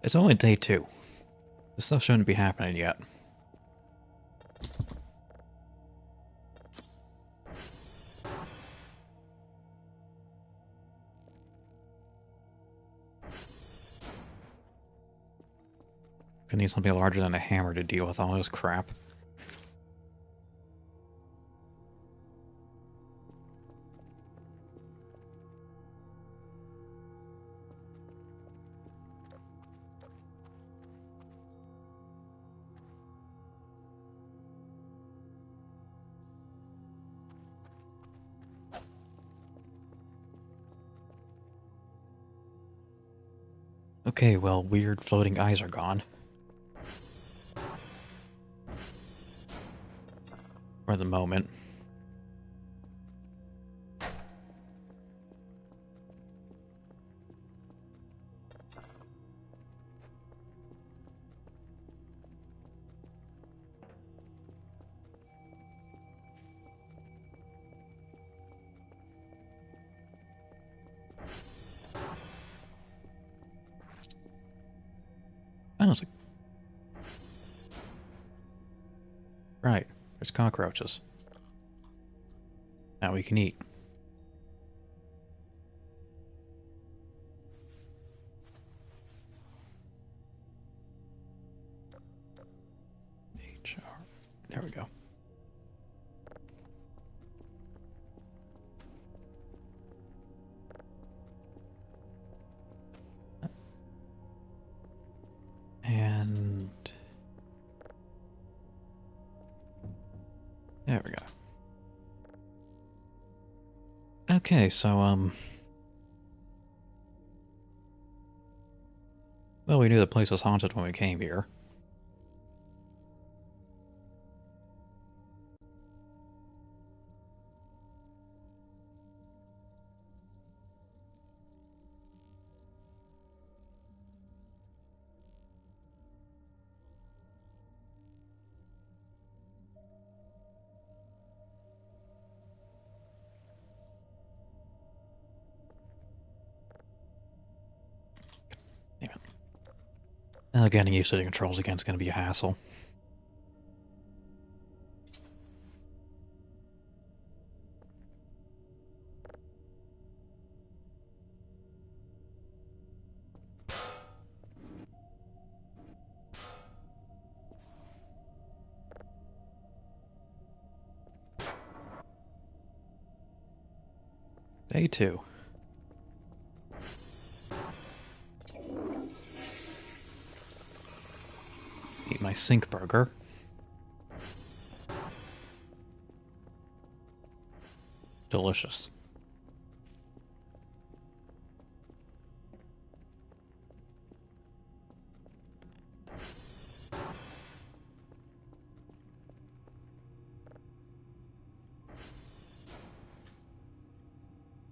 It's only day 2. This stuff shouldn't be happening yet. I need something larger than a hammer to deal with all this crap. Okay, well, weird floating eyes are gone. For the moment. I don't think... There's cockroaches. Now we can eat. HR. There we go. And there we go. Okay, so well, we knew the place was haunted when we came here. Damn it. Getting used to the controls again is going to be a hassle. Day 2. Eat my sink burger. Delicious.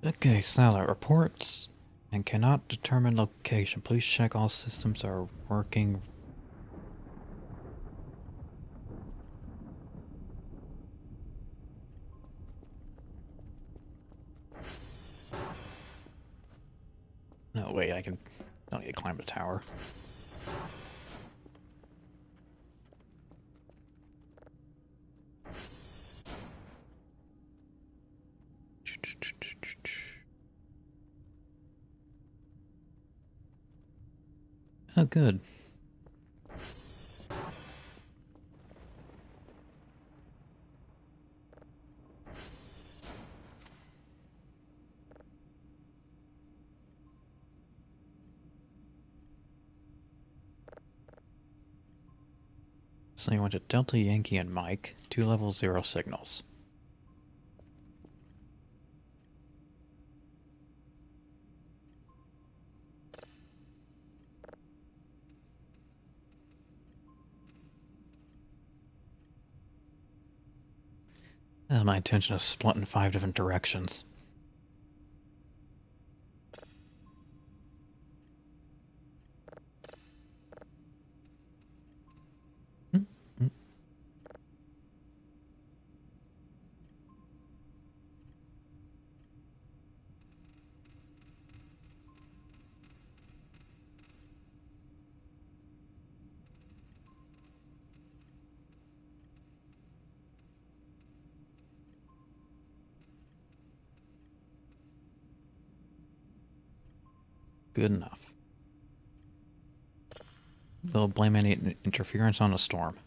Okay, satellite reports and cannot determine location. Please check all systems are working. No, wait, I don't need to climb the tower. Oh, good. So you went to Delta Yankee and Mike, 2 level 0 signals. My attention is split in 5 different directions. Good enough. They'll blame any interference on a storm.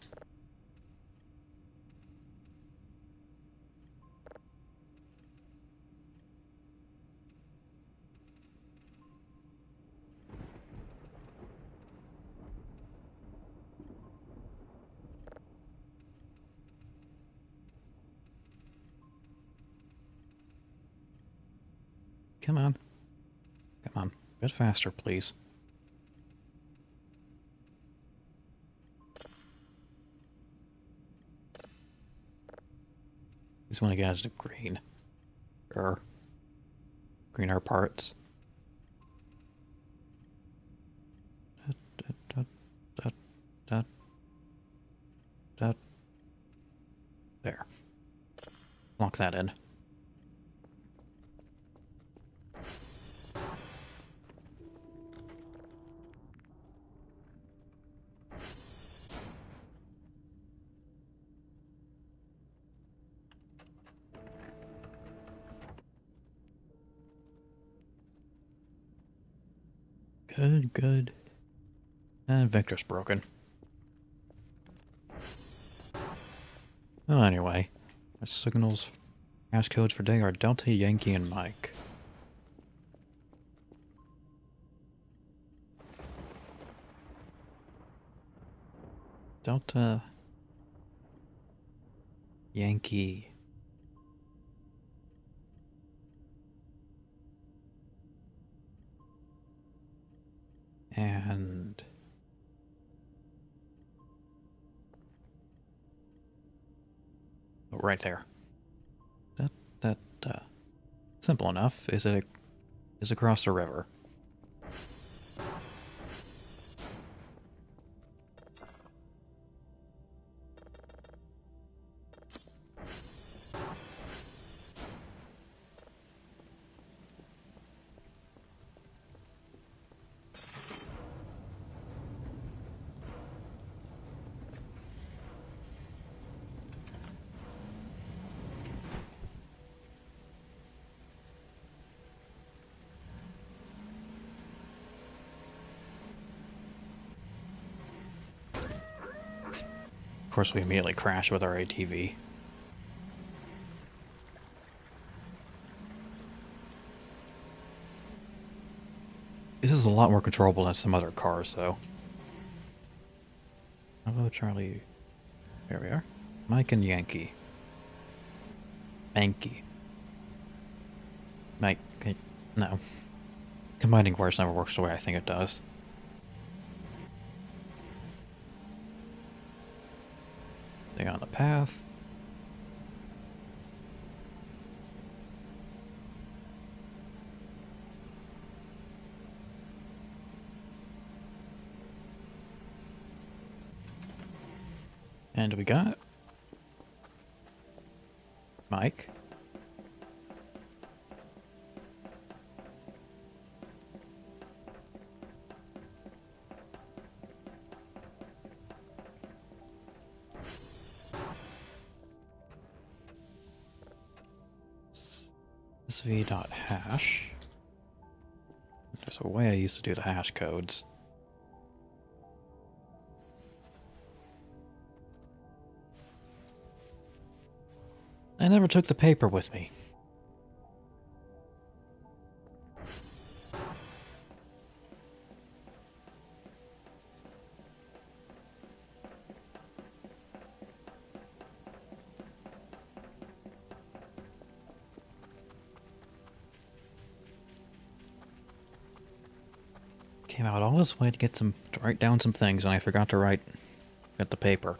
Come on. Come on. A bit faster, please. Just want to get us to green. Or greener parts. There. Lock that in. Good, good. And Victor's broken. Oh, anyway. Our signals, hash codes for day are Delta, Yankee, and Mike. Delta, Yankee. And oh, right there. That simple enough. Is across the river. Of course, we immediately crash with our ATV. This is a lot more controllable than some other cars, though. Bravo, Charlie. There we are. Mike and Yankee. Yankee. Mike. No. Combining words never works the way I think it does. Stay on the path. And we got Mike. SV.hash. There's a way I used to do the hash codes. I never took the paper with me. Came out all this way to write down some things, and I forgot to get the paper.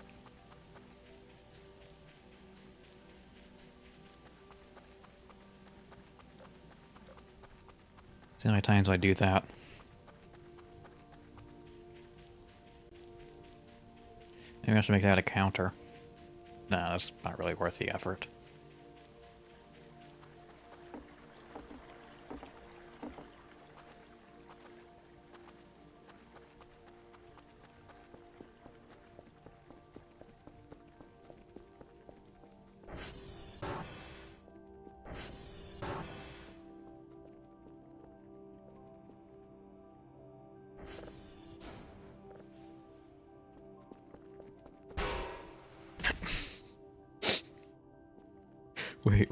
See how many times I do that. Maybe I should make that a counter. Nah, that's not really worth the effort.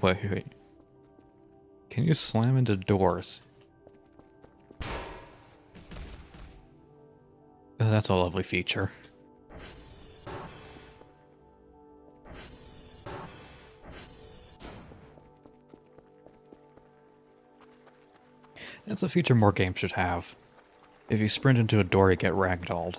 Wait. Can you slam into doors? Oh, that's a lovely feature. That's a feature more games should have. If you sprint into a door, you get ragdolled.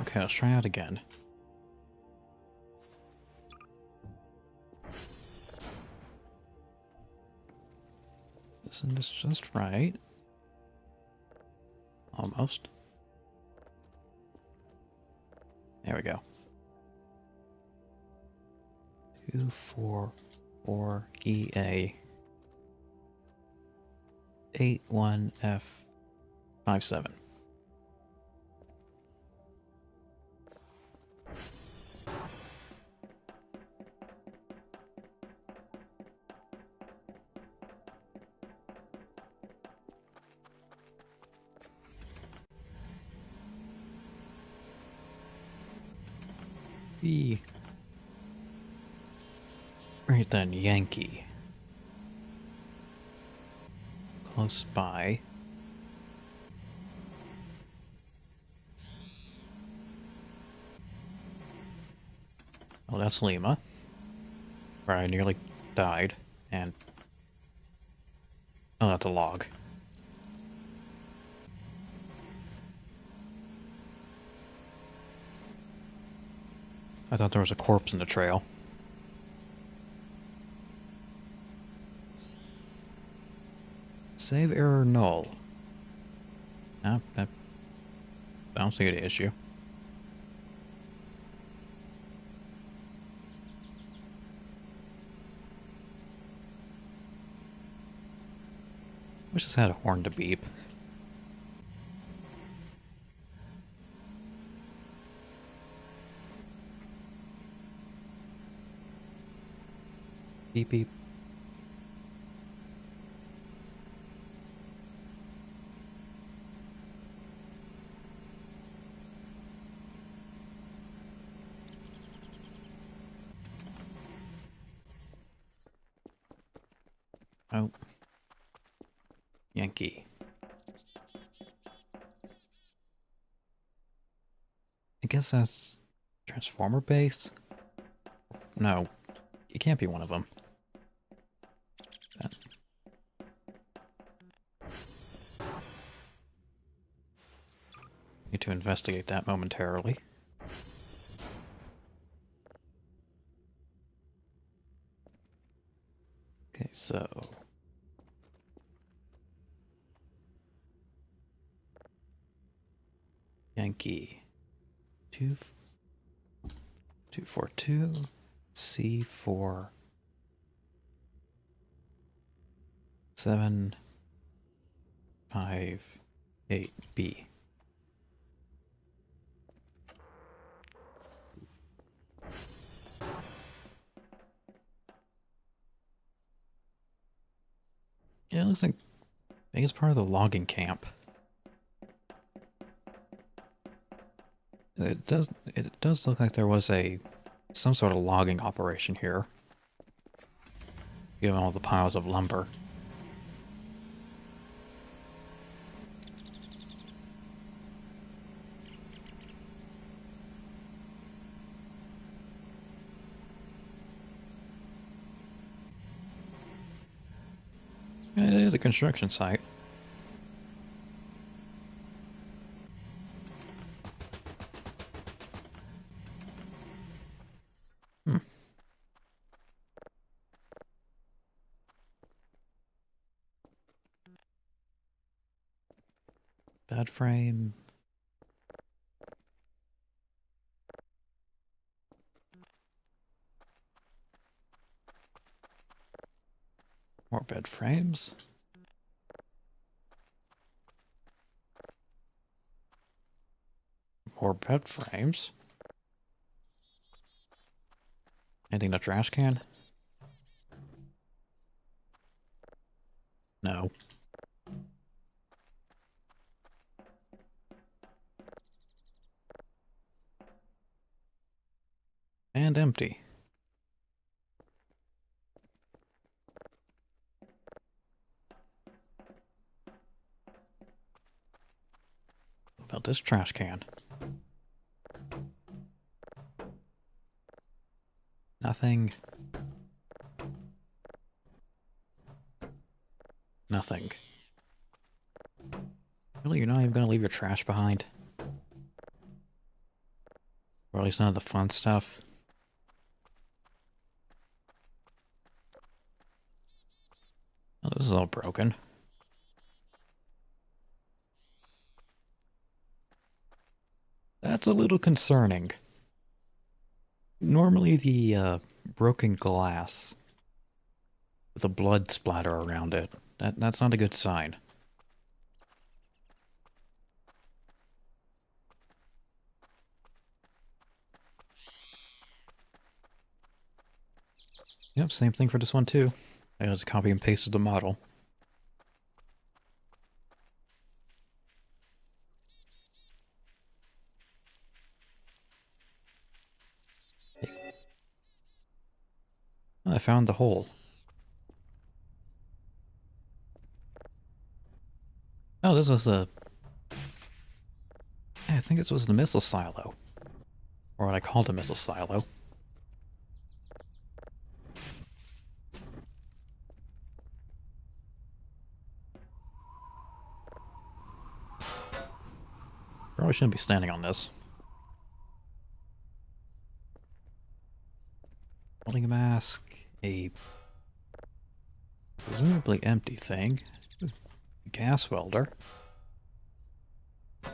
Okay, let's try out again. Isn't this just right? Almost. There we go. 244 EA 81F57. E. Right then, Yankee. Close by. Oh, that's Lima. Where I nearly died. And... oh, that's a log. I thought there was a corpse in the trail. Save error null. No, I don't see the issue. Wish this had a horn to beep. Beep beep. Oh. Yankee. I guess that's Transformer base? No, it can't be one of them. That. Need to investigate that momentarily. Okay, so... Yankee. 242 C4 758B. Yeah, it looks like I think it's part of the logging camp. It does look like there was some sort of logging operation here. Given all the piles of lumber. It is a construction site. Hmm. Bed frame. More bed frames. More bed frames. Anything in the trash can? No. And empty. What about this trash can? Nothing. Nothing. Really, you're not even gonna leave your trash behind? Or at least none of the fun stuff? Oh, This is all broken. That's a little concerning. Normally the broken glass with a blood splatter around it, that's not a good sign. Yep, same thing for this one too. I just copy and pasted the model. I found the hole. Oh, this was a... I think this was the missile silo. Or what I called a missile silo. Probably shouldn't be standing on this. Holding a mask, a presumably empty thing, gas welder. Yeah,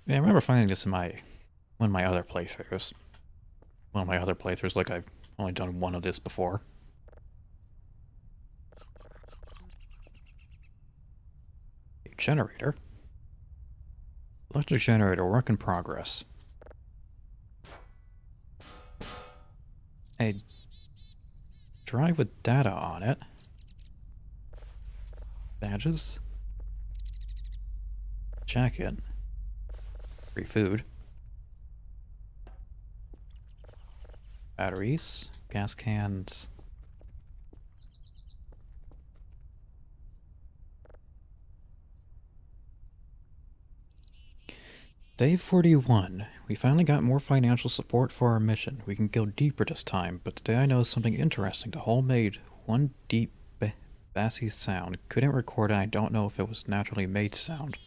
I remember finding this in one of my other playthroughs. One of my other playthroughs, like I've only done one of this before. A generator. Electric generator, work in progress. A drive with data on it. Badges. Jacket. Free food. Batteries. Gas cans. Day 41. We finally got more financial support for our mission. We can go deeper this time, but today I know something interesting. The hole made one deep bassy sound. Couldn't record it, I don't know if it was naturally made sound.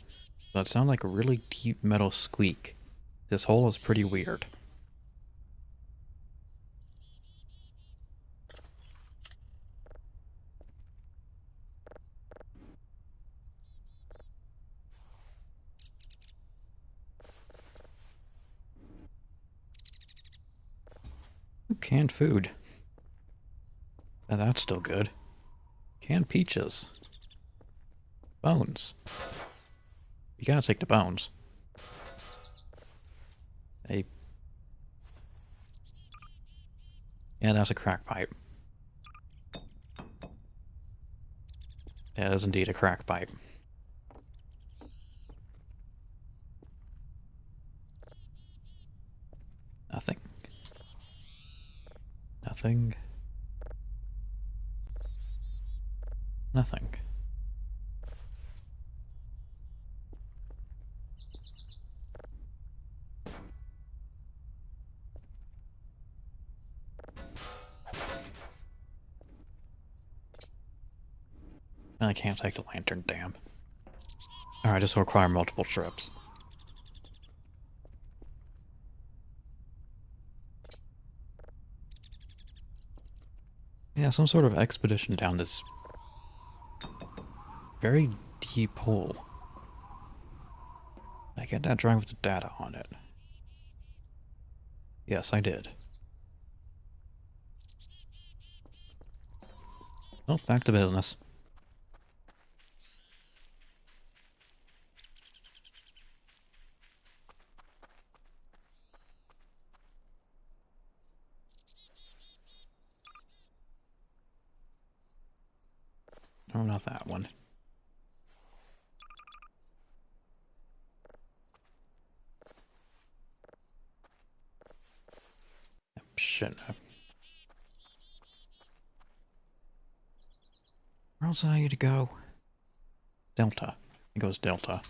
But it sounded like a really deep metal squeak. This hole is pretty weird. Ooh, canned food. Now that's still good. Canned peaches. Bones. You gotta take the bones. Hey. Yeah, that's a crack pipe. Yeah, that is indeed a crack pipe. Nothing. Nothing. Nothing. I can't take the lantern, damn. Alright, this will require multiple trips. Yeah, some sort of expedition down this very deep hole. I get that drive with the data on it. Yes, I did. Oh, back to business. Oh, not that one. Shit. Where else did I need to go? Delta. It goes Delta.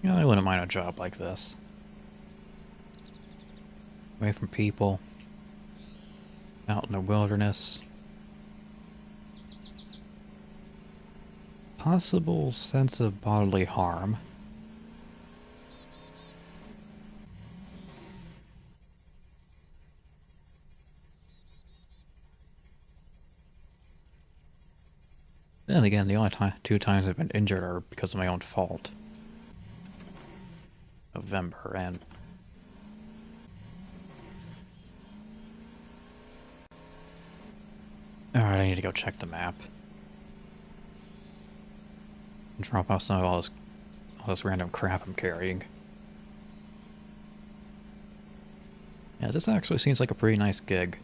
Yeah, I wouldn't mind a job like this. Away from people. Out in the wilderness. Possible sense of bodily harm. Then again, the only two times I've been injured are because of my own fault. November and... Alright, I need to go check the map. And drop off some of all this random crap I'm carrying. Yeah, this actually seems like a pretty nice gig.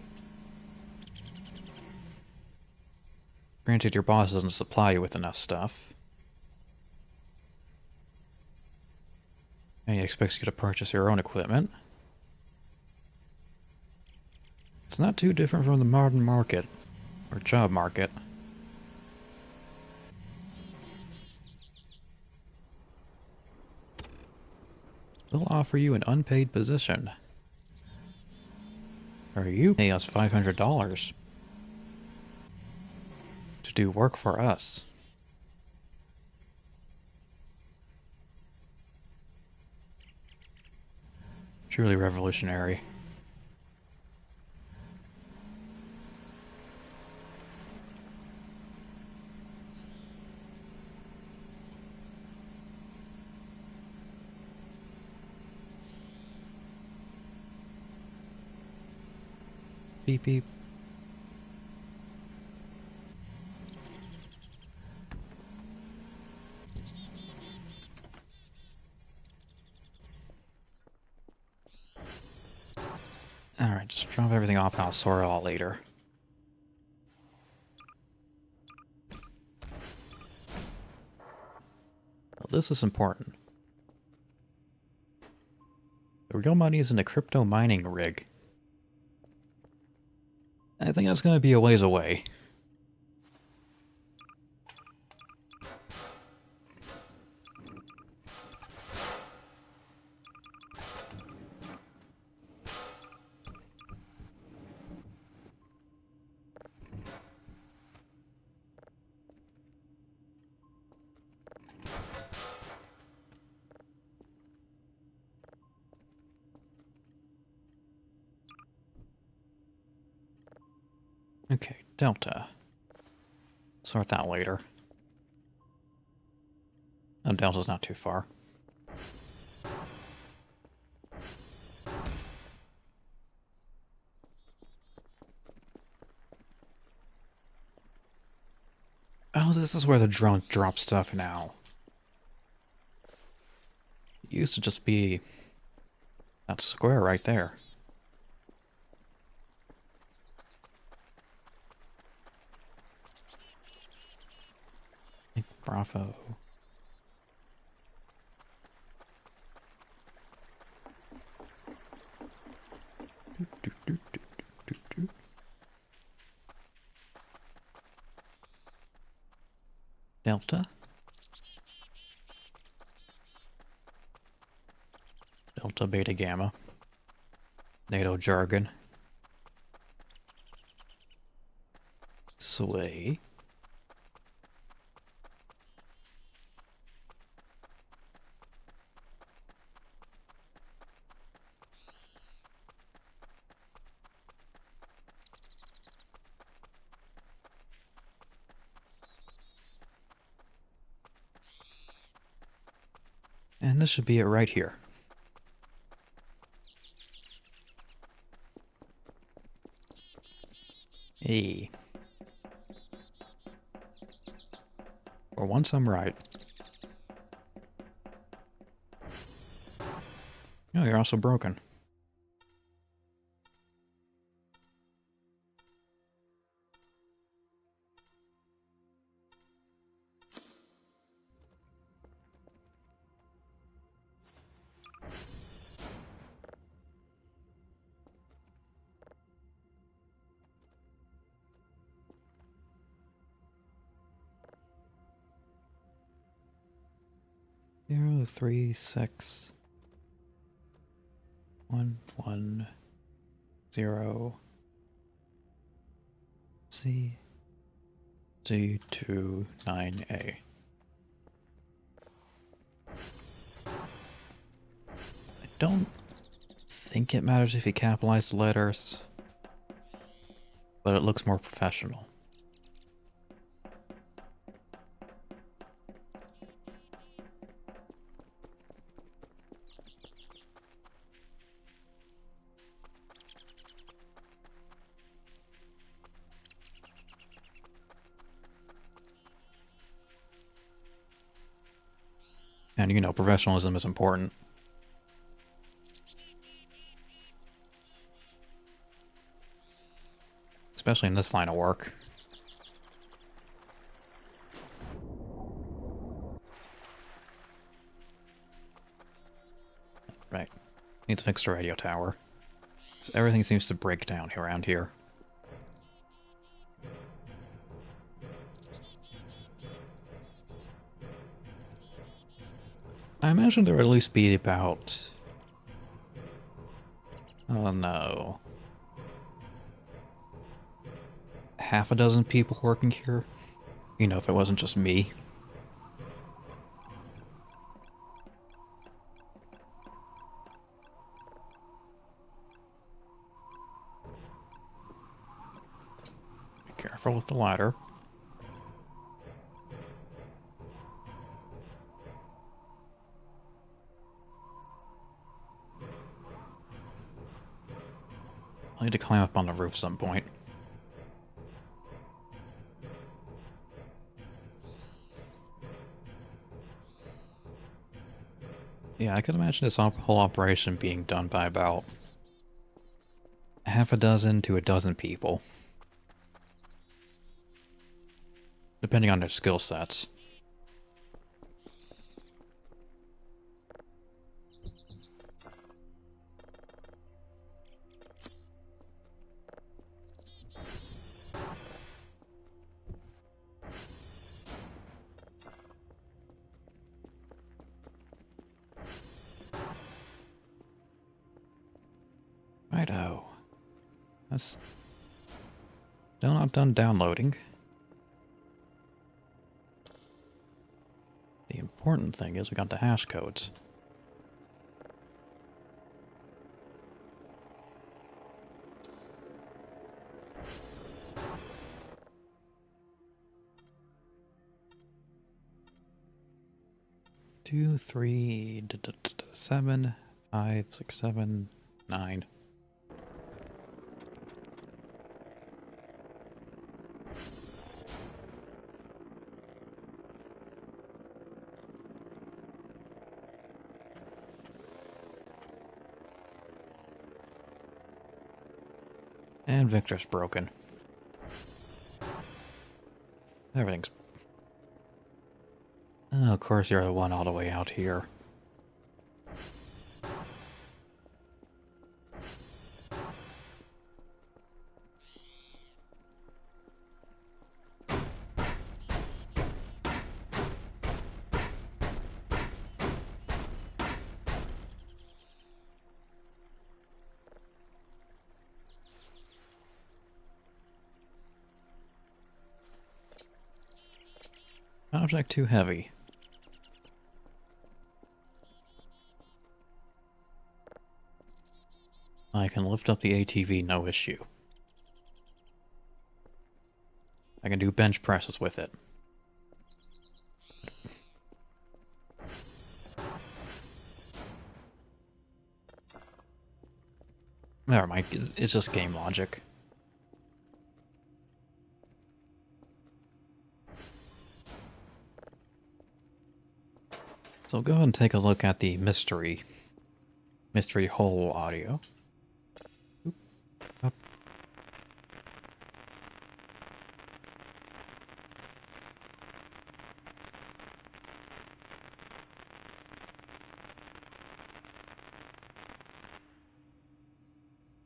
Granted, your boss doesn't supply you with enough stuff. And he expects you to purchase your own equipment. It's not too different from the modern market, or job market. We'll offer you an unpaid position. Or you pay us $500 to do work for us. Truly revolutionary. Beep beep. Alright, just drop everything off and I'll sort it all later. Well, this is important. The real money is in the crypto mining rig. I think that's going to be a ways away. Okay, Delta. Sort that later. Oh, Delta's not too far. Oh, this is where the drone drops stuff now. It used to just be that square right there. Bravo. Delta. Delta, Beta, Gamma. NATO jargon. Sway. And this should be it right here. Hey. For once I'm right. Oh, you're also broken. Zero, 3, 6, 1, 1. 0 C Z29A. I don't think it matters if you capitalize the letters, but it looks more professional. And you know, professionalism is important. Especially in this line of work. Right. Need to fix the radio tower. So everything seems to break down around here. I imagine there would at least be about... oh no. Half a dozen people working here? You know, if it wasn't just me. Be careful with the ladder. I'll need to climb up on the roof some point. Yeah, I could imagine this whole operation being done by about half a dozen to a dozen people. Depending on their skill sets. Righto. That's still not done downloading. The important thing is we got the hash codes. Two, three, 7, 5, 6, 7, 9. And Victor's broken. Everything's... oh, of course you're the one all the way out here. Object too heavy. I can lift up the ATV, no issue. I can do bench presses with it. Never mind, it's just game logic. So go ahead and take a look at the mystery hole audio. Oop, up.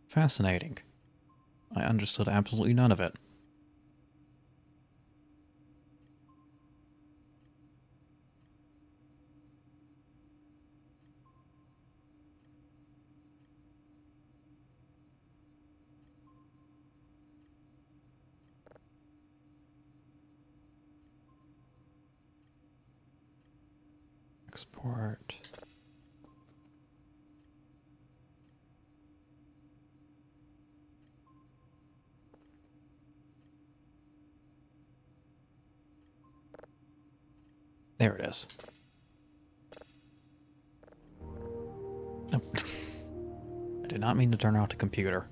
Fascinating. I understood absolutely none of it. Export. There it is. Nope. I did not mean to turn off the computer.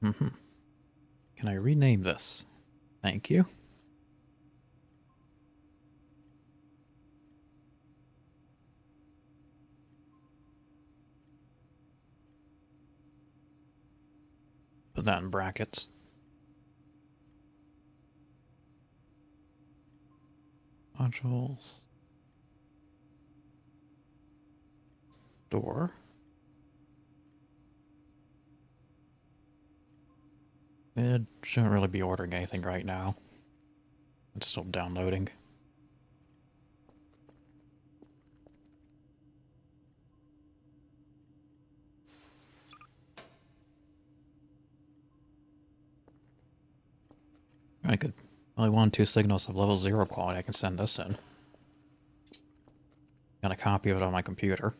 Mm-hmm. Can I rename this? Thank you. Put that in brackets. Modules. Door. It shouldn't really be ordering anything right now. It's still downloading. I could only 1-2 signals of level 0 quality. I can send this in. Got a copy of it on my computer.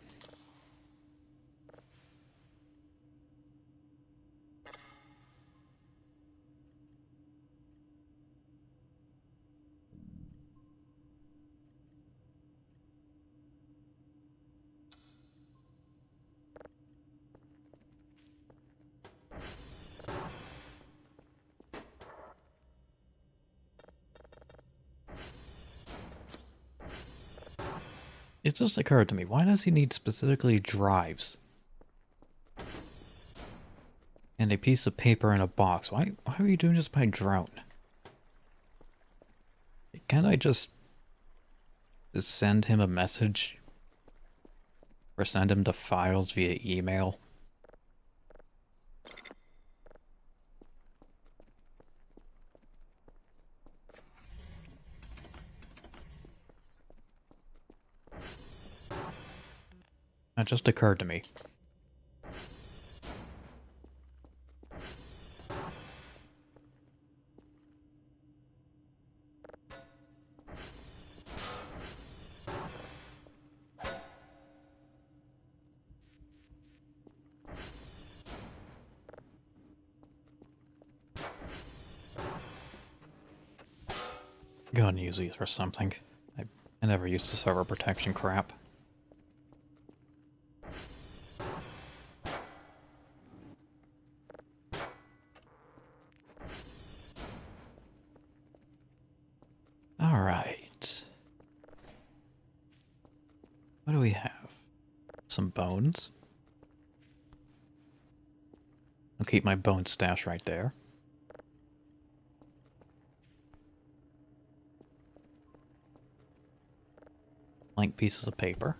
It just occurred to me, why does he need specifically drives? And a piece of paper in a box. Why are you doing this by drone? Can't I just send him a message? Or send him the files via email? That just occurred to me. Go ahead and use these for something. I never used the server protection crap. Alright. What do we have? Some bones. I'll keep my bone stash right there. Blank pieces of paper.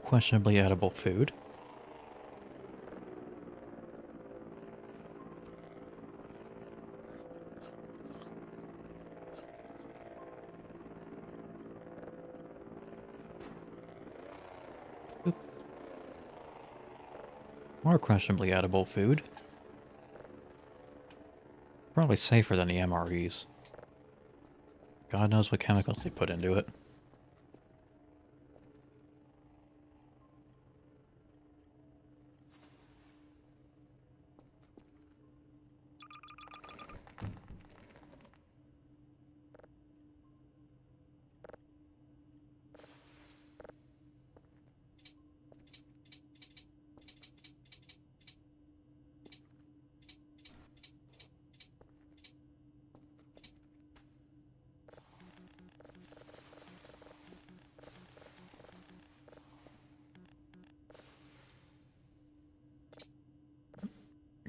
Questionably edible food. Oop. More questionably edible food. Probably safer than the MREs. God knows what chemicals they put into it.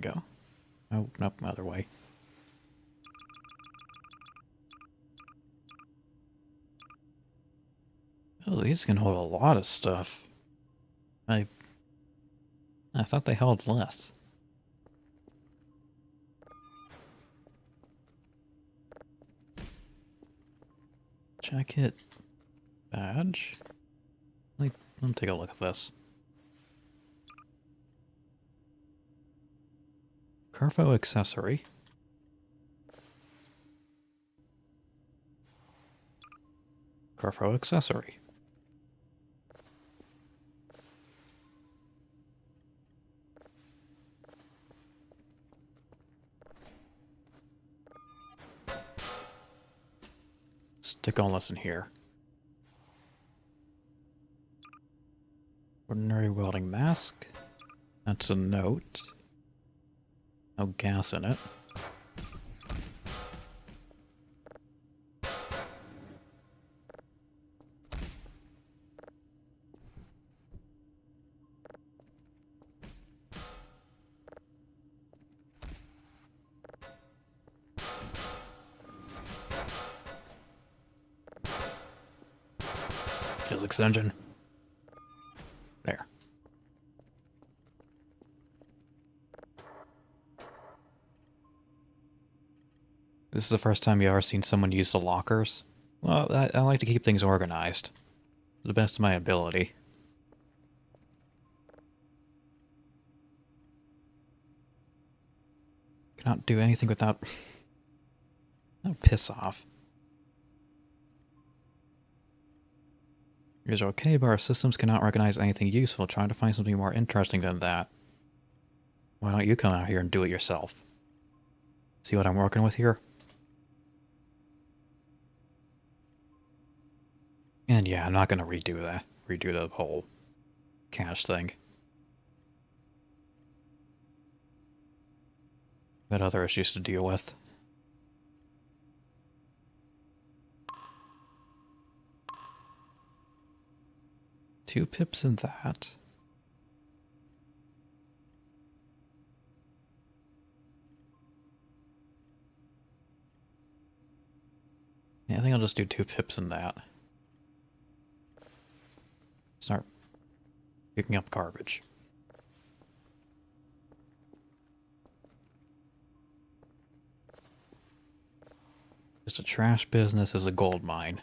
Go. Oh, nope, other way. Oh, these can hold a lot of stuff. I I thought they held less. Jacket. Badge? Let me take a look at this. Carfo accessory. Carfo accessory. Stick all this in here. Ordinary welding mask. That's a note. No gas in it. Physics engine. There. This is the first time you've ever seen someone use the lockers? Well, I like to keep things organized. To the best of my ability. Cannot do anything without... Oh, piss off. Yours are okay, but our systems cannot recognize anything useful. Try to find something more interesting than that. Why don't you come out here and do it yourself? See what I'm working with here? And yeah, I'm not gonna redo the whole cache thing. Got other issues to deal with. Two pips in that. Yeah, I think I'll just do 2 pips in that. Start picking up garbage. Just a trash business is a gold mine.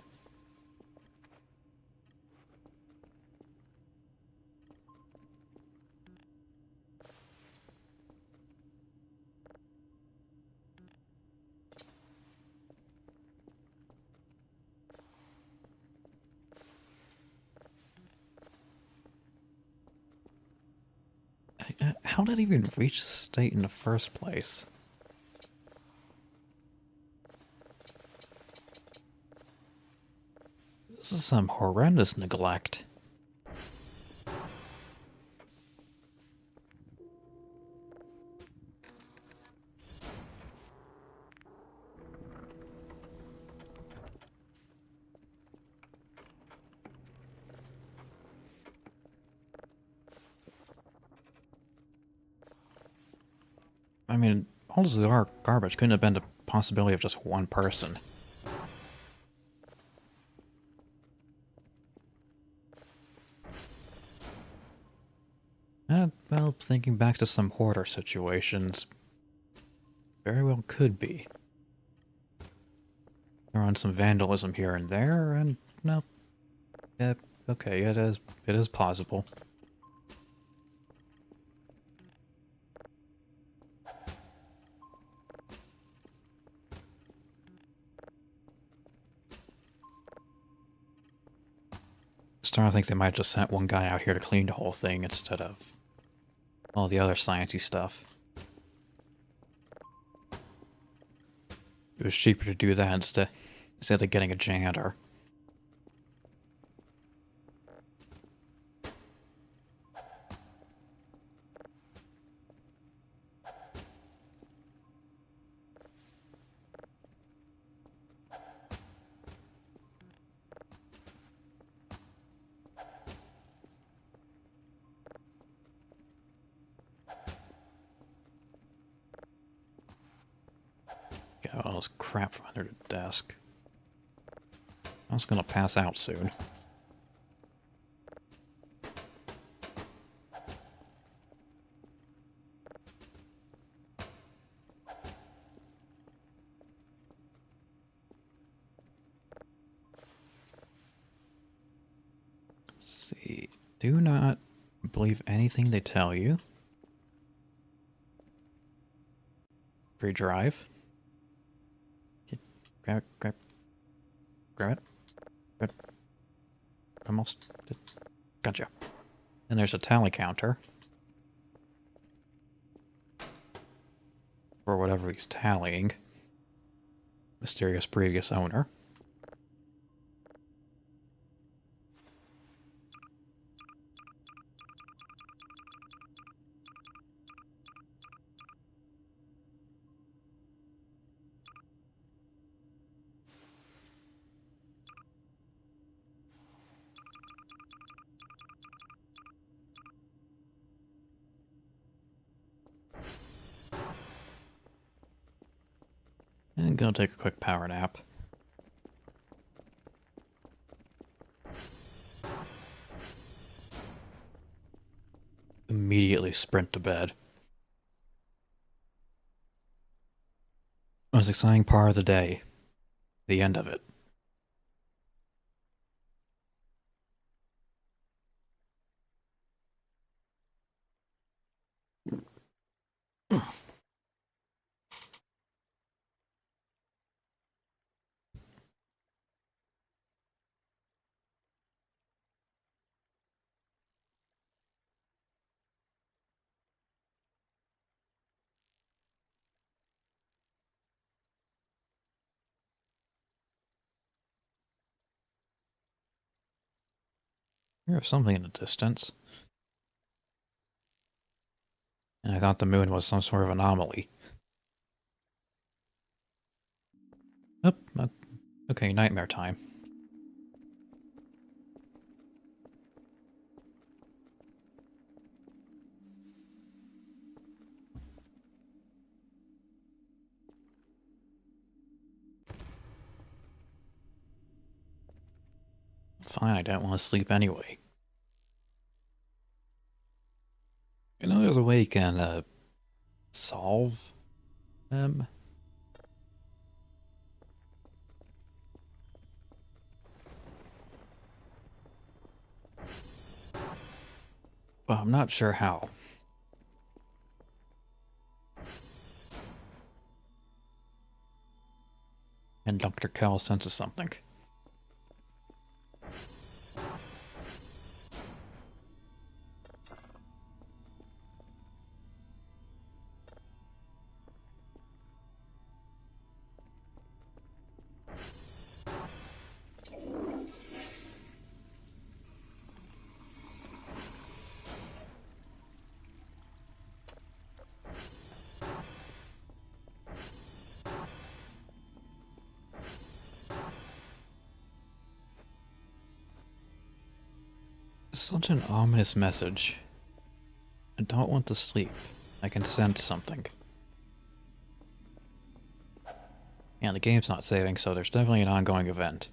How did it even reach the state in the first place? This is some horrendous neglect. I mean, all this garbage couldn't have been the possibility of just one person. Well, thinking back to some hoarder situations, very well could be. Throw on some vandalism here and there, and no. Yeah, okay, it is plausible. Starting to think they might have just sent one guy out here to clean the whole thing instead of all the other sciencey stuff. It was cheaper to do that instead of getting a janitor. Got all this crap from under the desk. I was gonna pass out soon. See, do not believe anything they tell you. Free drive. Grab it, grab it. Almost. Gotcha. Then there's a tally counter. For whatever he's tallying. Mysterious previous owner. And gonna take a quick power nap. Immediately sprint to bed. Most exciting part of the day. The end of it. There's something in the distance. And I thought the moon was some sort of anomaly. Oh, okay, nightmare time. Fine, I don't want to sleep anyway. You know, there's a way you can, solve them. But I'm not sure how. And Dr. Kell senses something. Such an ominous message. I don't want to sleep. I can sense something. And the game's not saving, so there's definitely an ongoing event.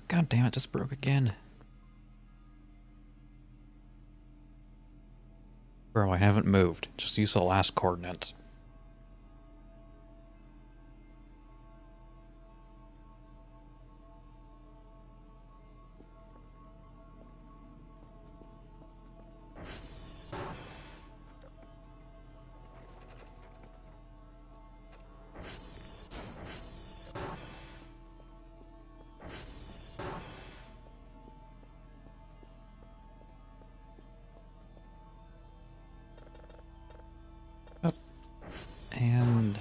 God damn it, just broke again. Bro, I haven't moved. Just use the last coordinates. Up. And...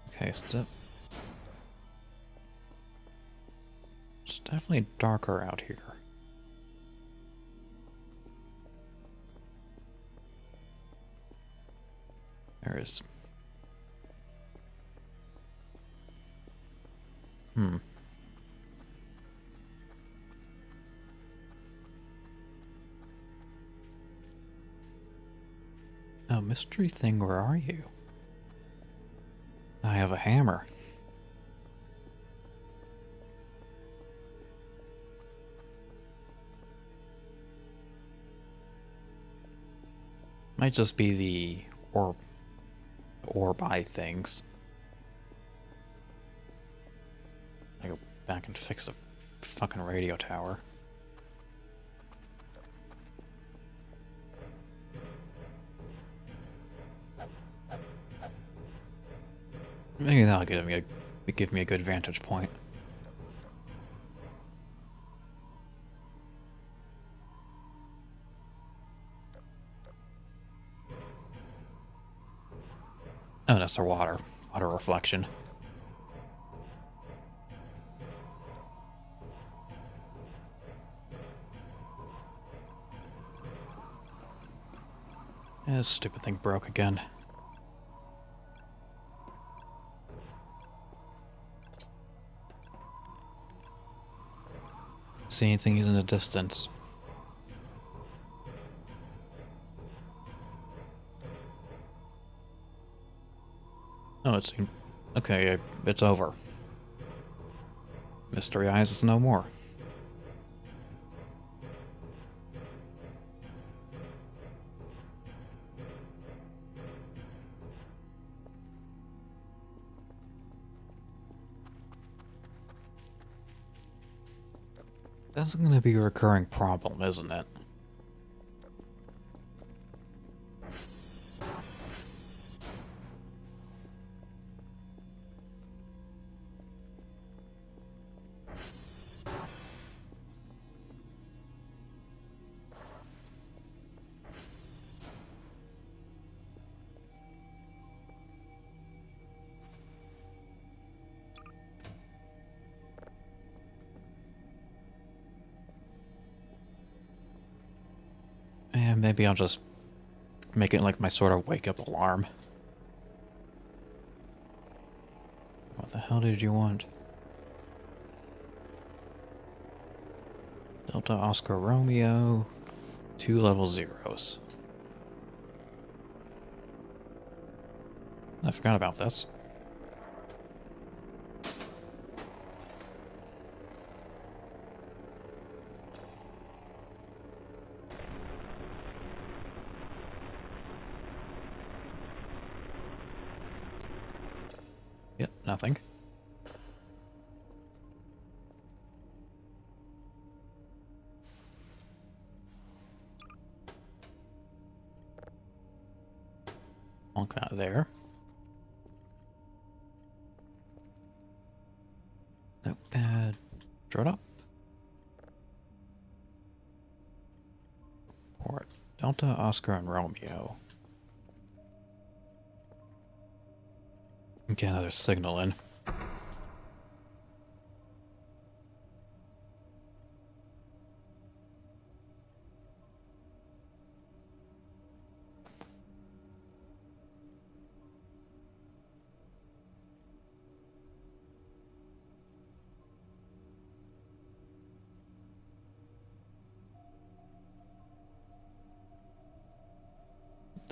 okay, step. It's definitely darker out here. There is... Oh, mystery thing, where are you? I have a hammer. Might just be the orb eye things. I go back and fix the fucking radio tower. Maybe that'll give me a good vantage point. Oh, that's the water reflection. Yeah, this stupid thing broke again. See anything in the distance? Oh, it seemed... Okay, it's over. Mystery Eyes is no more. That's gonna be a recurring problem, isn't it? And maybe I'll just make it like my sort of wake-up alarm. What the hell did you want? Delta Oscar Romeo, 2 level 0s. I forgot about this. Yep, nothing. Walk out there. Notepad. Draw it up. Port. Delta, Oscar, and Romeo. Get another signal in.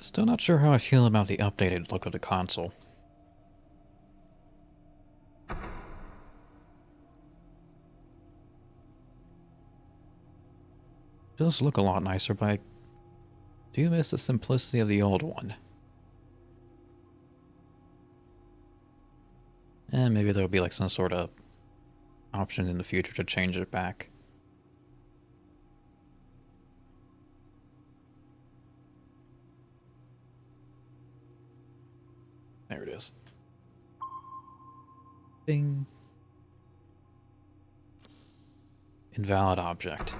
Still not sure how I feel about the updated look of the console. Does look a lot nicer, but I do miss the simplicity of the old one. And maybe there'll be like some sort of option in the future to change it back. There it is. Bing. Invalid object.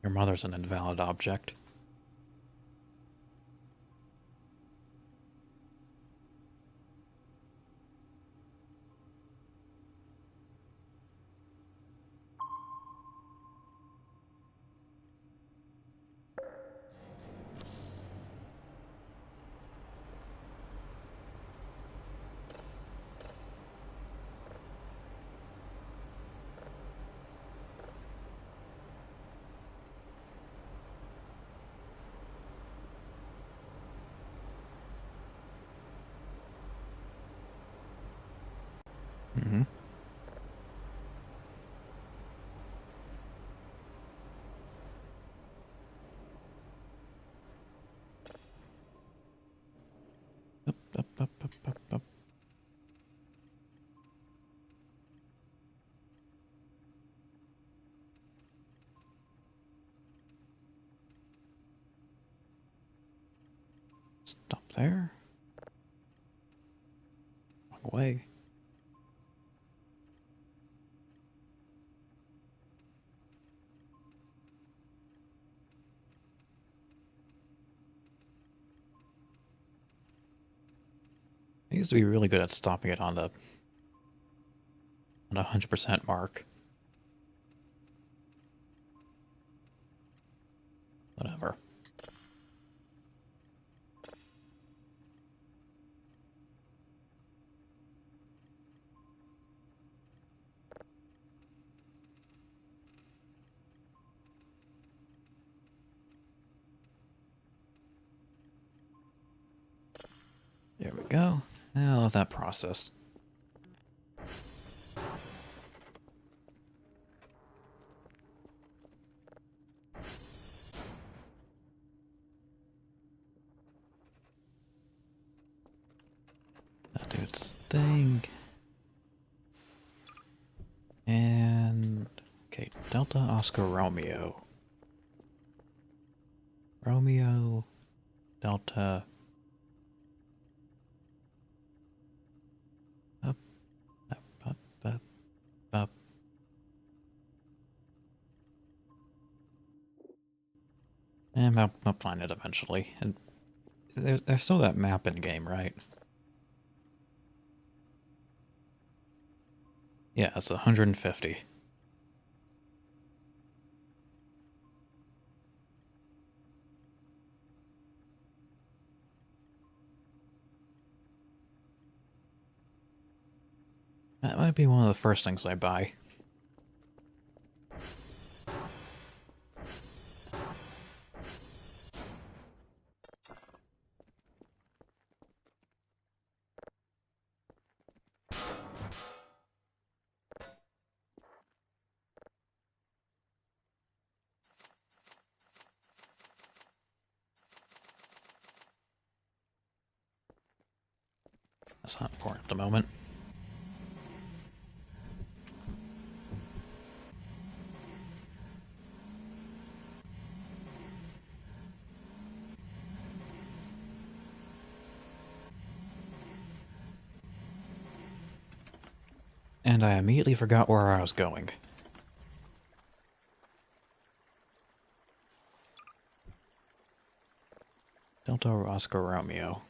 Your mother's an invalid object. Mm-hmm. Up, up, up, up, up, up. Stop there. Wrong way. I used to be really good at stopping it on the 100% mark. Whatever. There we go. Now let that process. That do its thing. And okay, Delta Oscar Romeo. Romeo Delta up, up, up, up, up. And I'll find it eventually. And there's still that map in game, right? Yeah, it's 150. That might be one of the first things I buy. That's not important at the moment. And I immediately forgot where I was going. Delta Oscar Romeo.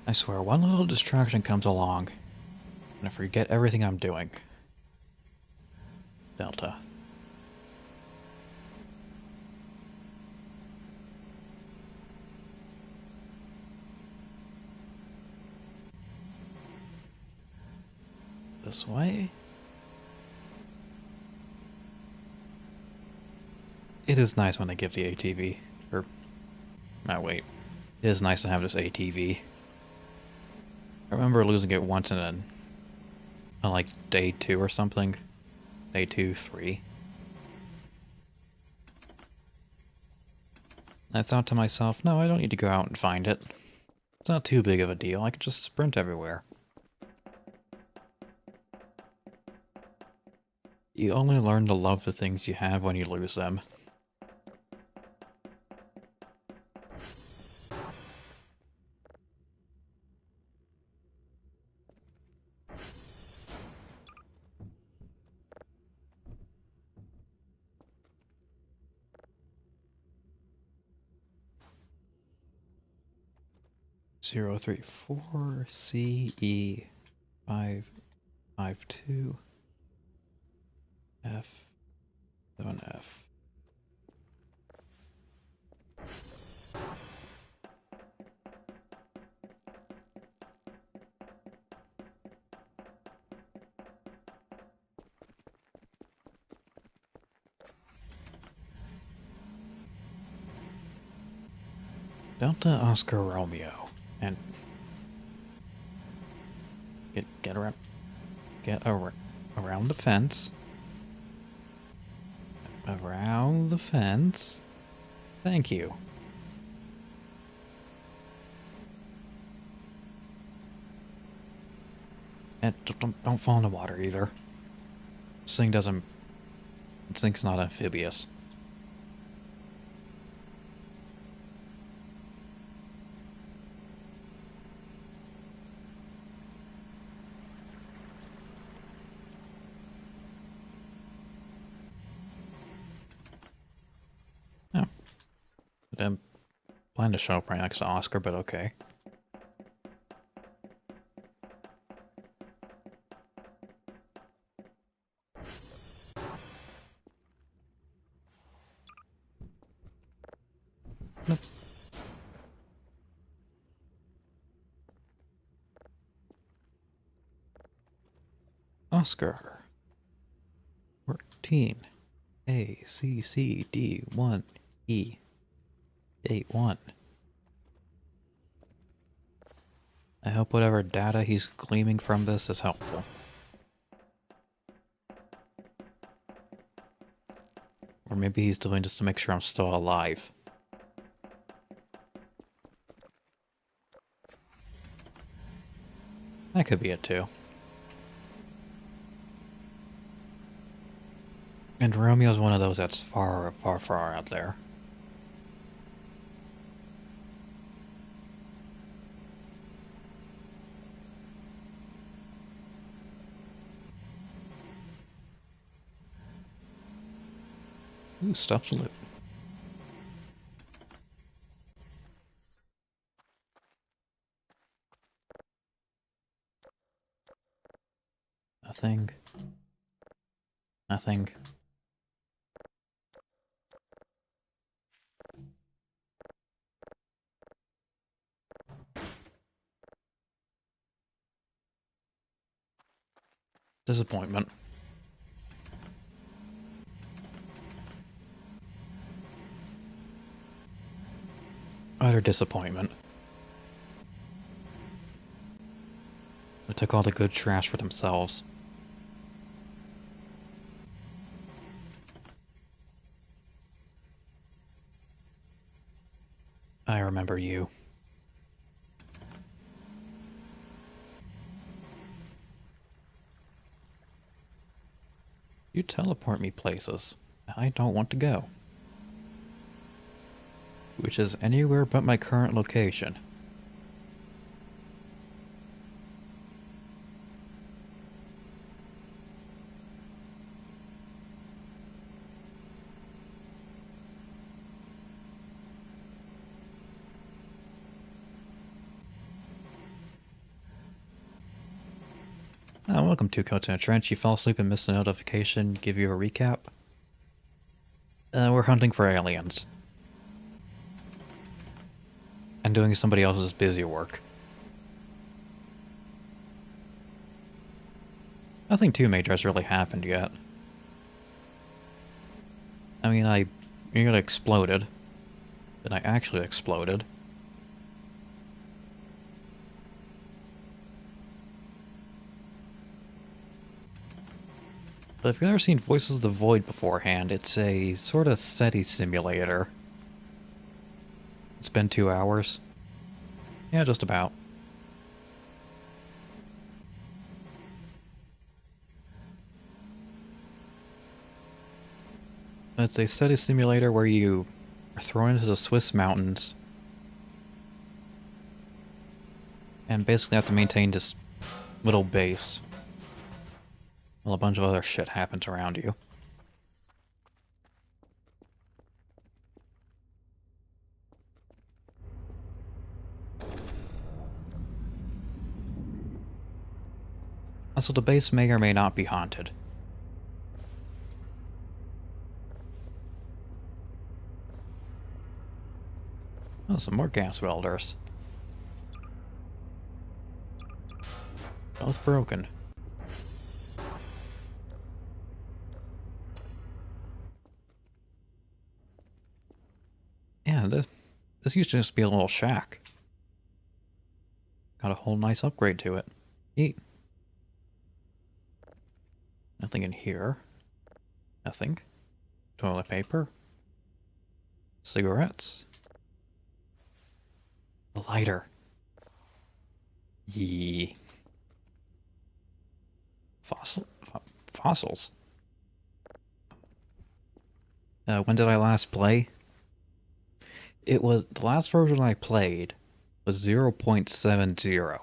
I swear, one little distraction comes along, and I forget everything I'm doing. Delta. This way? It is nice when they give the ATV. Or, no, wait. It is nice to have this ATV. I remember losing it once on like day 2 or something. Day 2, 3. I thought to myself, no, I don't need to go out and find it. It's not too big of a deal. I can just sprint everywhere. You only learn to love the things you have when you lose them. Zero three four CE 552 F7F. Delta Oscar Romeo. And get around, around the fence. Around the fence. Thank you. And don't fall in the water either. This thing doesn't... This thing's not amphibious. No. I didn't plan to show up right next to Oscar, but okay. Nope. Oscar. 14. A, C, C, D, 1, E, 8, 1. I hope whatever data he's gleaming from this is helpful. Or maybe he's doing just to make sure I'm still alive. That could be it too. And Romeo's one of those that's far, far, far out there. Ooh, stuff to loot. Nothing. Nothing. Disappointment. Utter disappointment. They took all the good trash for themselves. I remember you. You teleport me places I don't want to go. Which is anywhere but my current location. Welcome to Coats in a Trench. You fell asleep and missed a notification. Give you a recap. We're hunting for aliens. And doing somebody else's busy work. Nothing too major has really happened yet. I mean, I nearly exploded. Then I actually exploded. But if you've never seen Voices of the Void beforehand, it's a sort of SETI simulator. It's been 2 hours. Yeah, just about. It's a SETI simulator where you are thrown into the Swiss mountains and basically have to maintain this little base while a bunch of other shit happens around you. Also, the base may or may not be haunted. Oh, some more gas welders. Both broken. Yeah, This used to just be a little shack. Got a whole nice upgrade to it. Eat. Nothing in here. Nothing. Toilet paper. Cigarettes. A lighter. Yee. Fossils. When did I last play? It was, the last version I played was 0.70.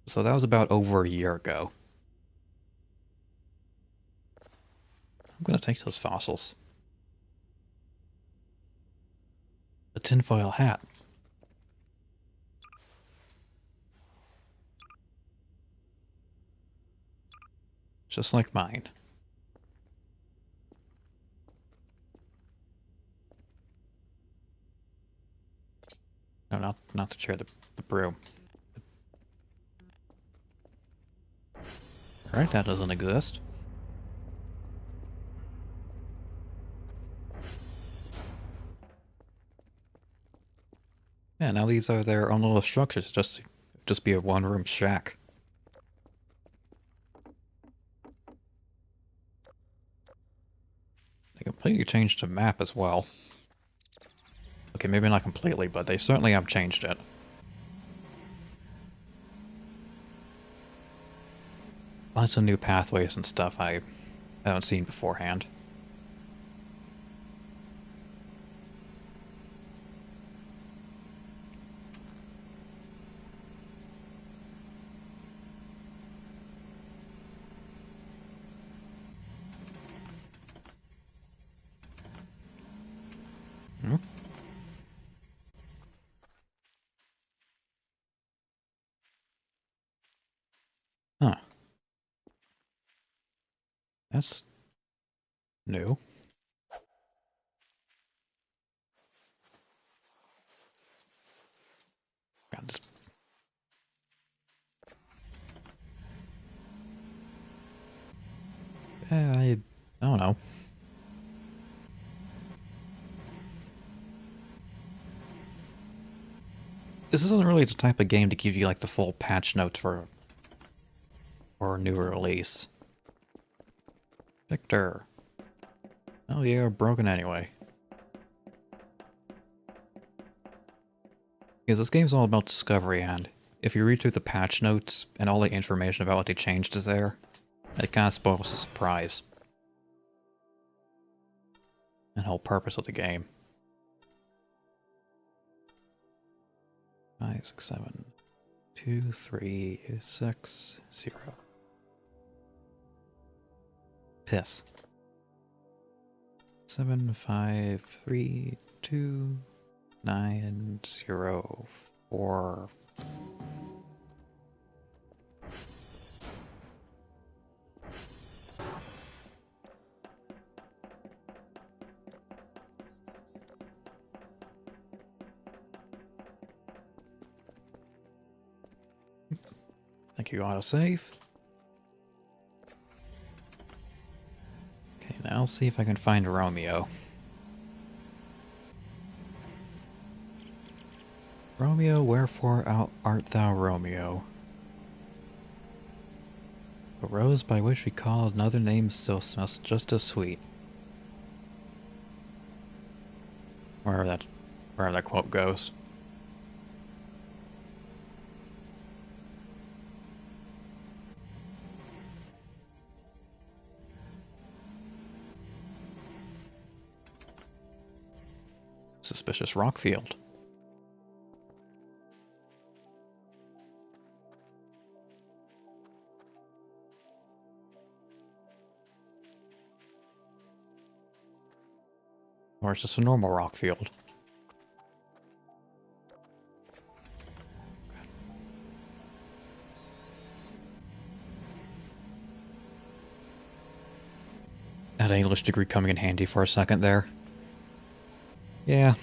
So that was about over a year ago. I'm gonna take those fossils. A tinfoil hat. Just like mine. No, not the chair, the broom. Right, that doesn't exist. Yeah, now these are their own little structures, just be a one-room shack. They completely changed the map as well. Okay, maybe not completely, but they certainly have changed it. Lots of new pathways and stuff I haven't seen beforehand. Hmm? Huh. That's new. God, this... I don't know. This isn't really the type of game to give you like the full patch notes for a new release. Victor. Oh yeah, broken anyway. Because this game's all about discovery, and if you read through the patch notes and all the information about what they changed is there, it kind of spoils the surprise. And whole purpose of the game. 5, 6, 7, 2, 3, 6, 0. Piss. 7, 5, 3, 2, 9, 0, 4. Thank you, autosave. Okay, now I'll see if I can find Romeo. Romeo, wherefore art thou Romeo? A rose by which we call another name still smells just as sweet. Wherever that quote goes. Suspicious rock field. Or it's just a normal rock field. That English degree coming in handy for a second there. Yeah.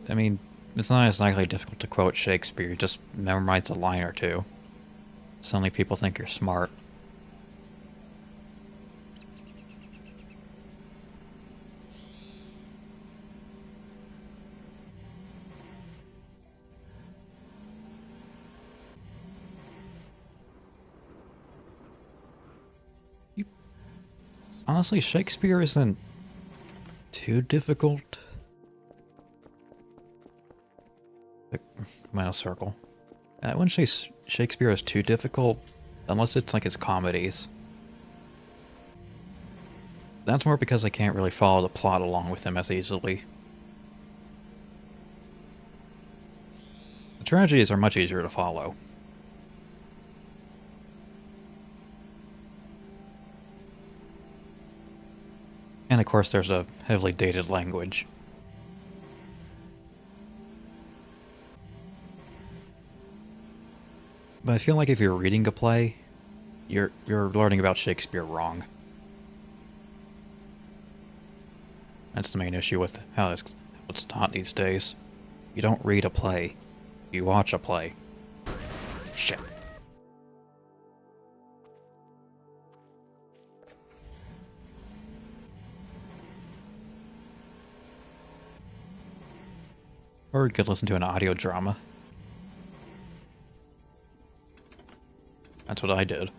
I mean, it's not exactly difficult to quote Shakespeare, just memorize a line or two. Suddenly people think you're smart. Honestly, Shakespeare isn't too difficult. Minus circle. I wouldn't say Shakespeare is too difficult, unless it's like his comedies. That's more because I can't really follow the plot along with him as easily. The tragedies are much easier to follow. And of course there's a heavily dated language. But I feel like if you're reading a play, you're learning about Shakespeare wrong. That's the main issue with how it's taught these days. You don't read a play, you watch a play. Shit. Or you could listen to an audio drama. That's what I did.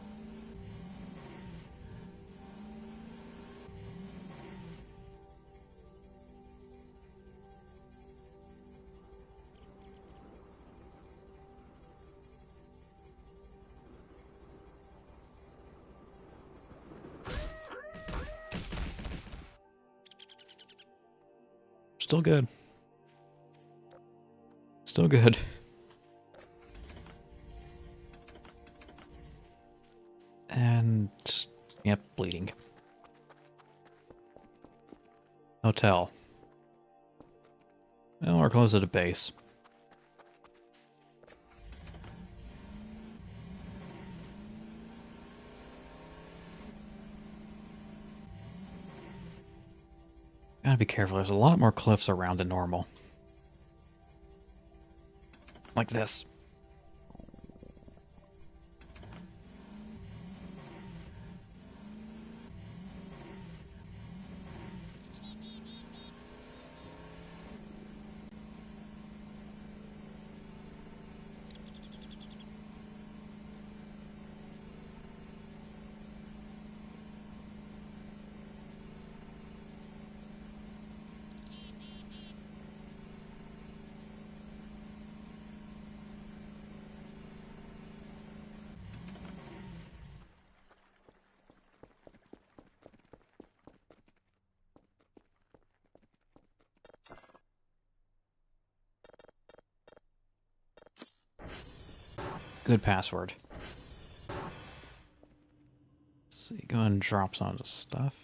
Still good. Still good. And just, yep, bleeding. Hotel. Well, we're close to the base. Gotta be careful, there's a lot more cliffs around than normal. Like this. Good password. Let's see, go ahead and drop some of the stuff.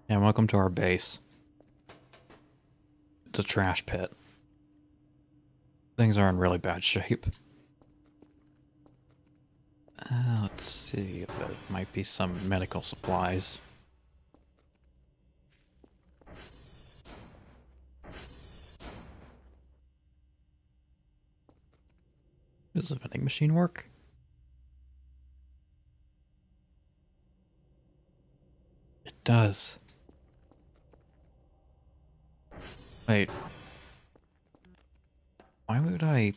And welcome to our base. It's a trash pit. Things are in really bad shape. Let's see if it might be some medical supplies. Does the vending machine work? It does. Wait. Why would I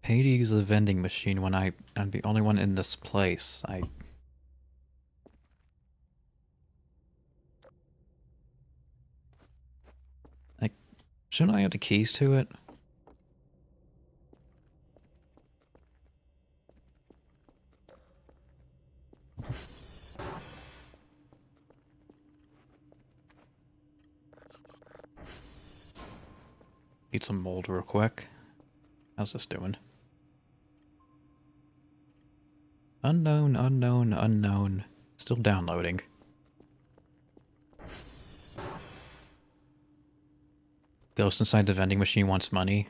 pay to use a vending machine when I'm the only one in this place? Like, shouldn't I have the keys to it? Eat some mold real quick. How's this doing? Unknown, unknown, unknown. Still downloading. Ghost inside the vending machine wants money?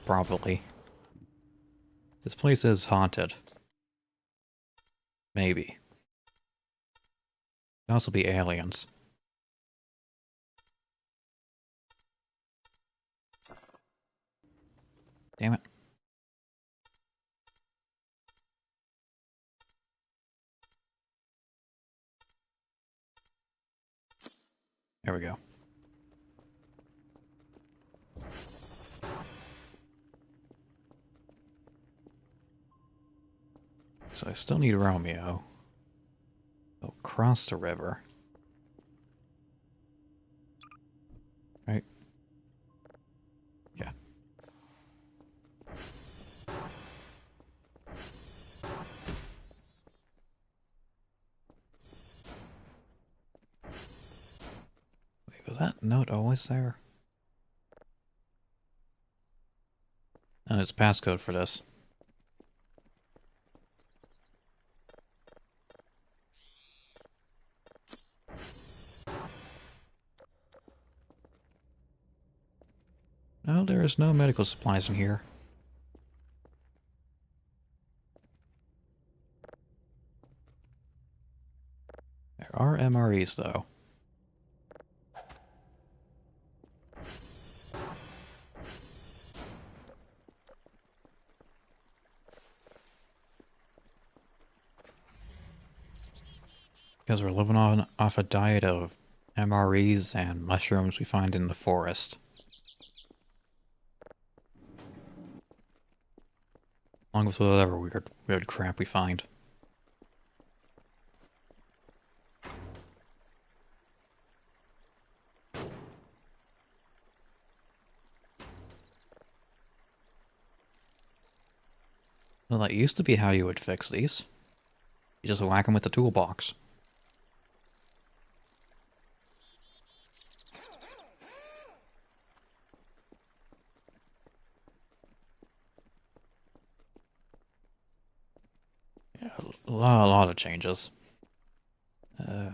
Probably. This place is haunted. Maybe. Could also be aliens. Damn it. There we go. So I still need Romeo. Oh, cross the river. Right? Yeah. Wait, was that note always there? And it's passcode for this. No, there is no medical supplies in here. There are MREs, though. Because we're living off a diet of MREs and mushrooms we find in the forest. Along with whatever weird crap we find. Well, that used to be how you would fix these. You just whack them with the toolbox. Yeah, a lot of changes. There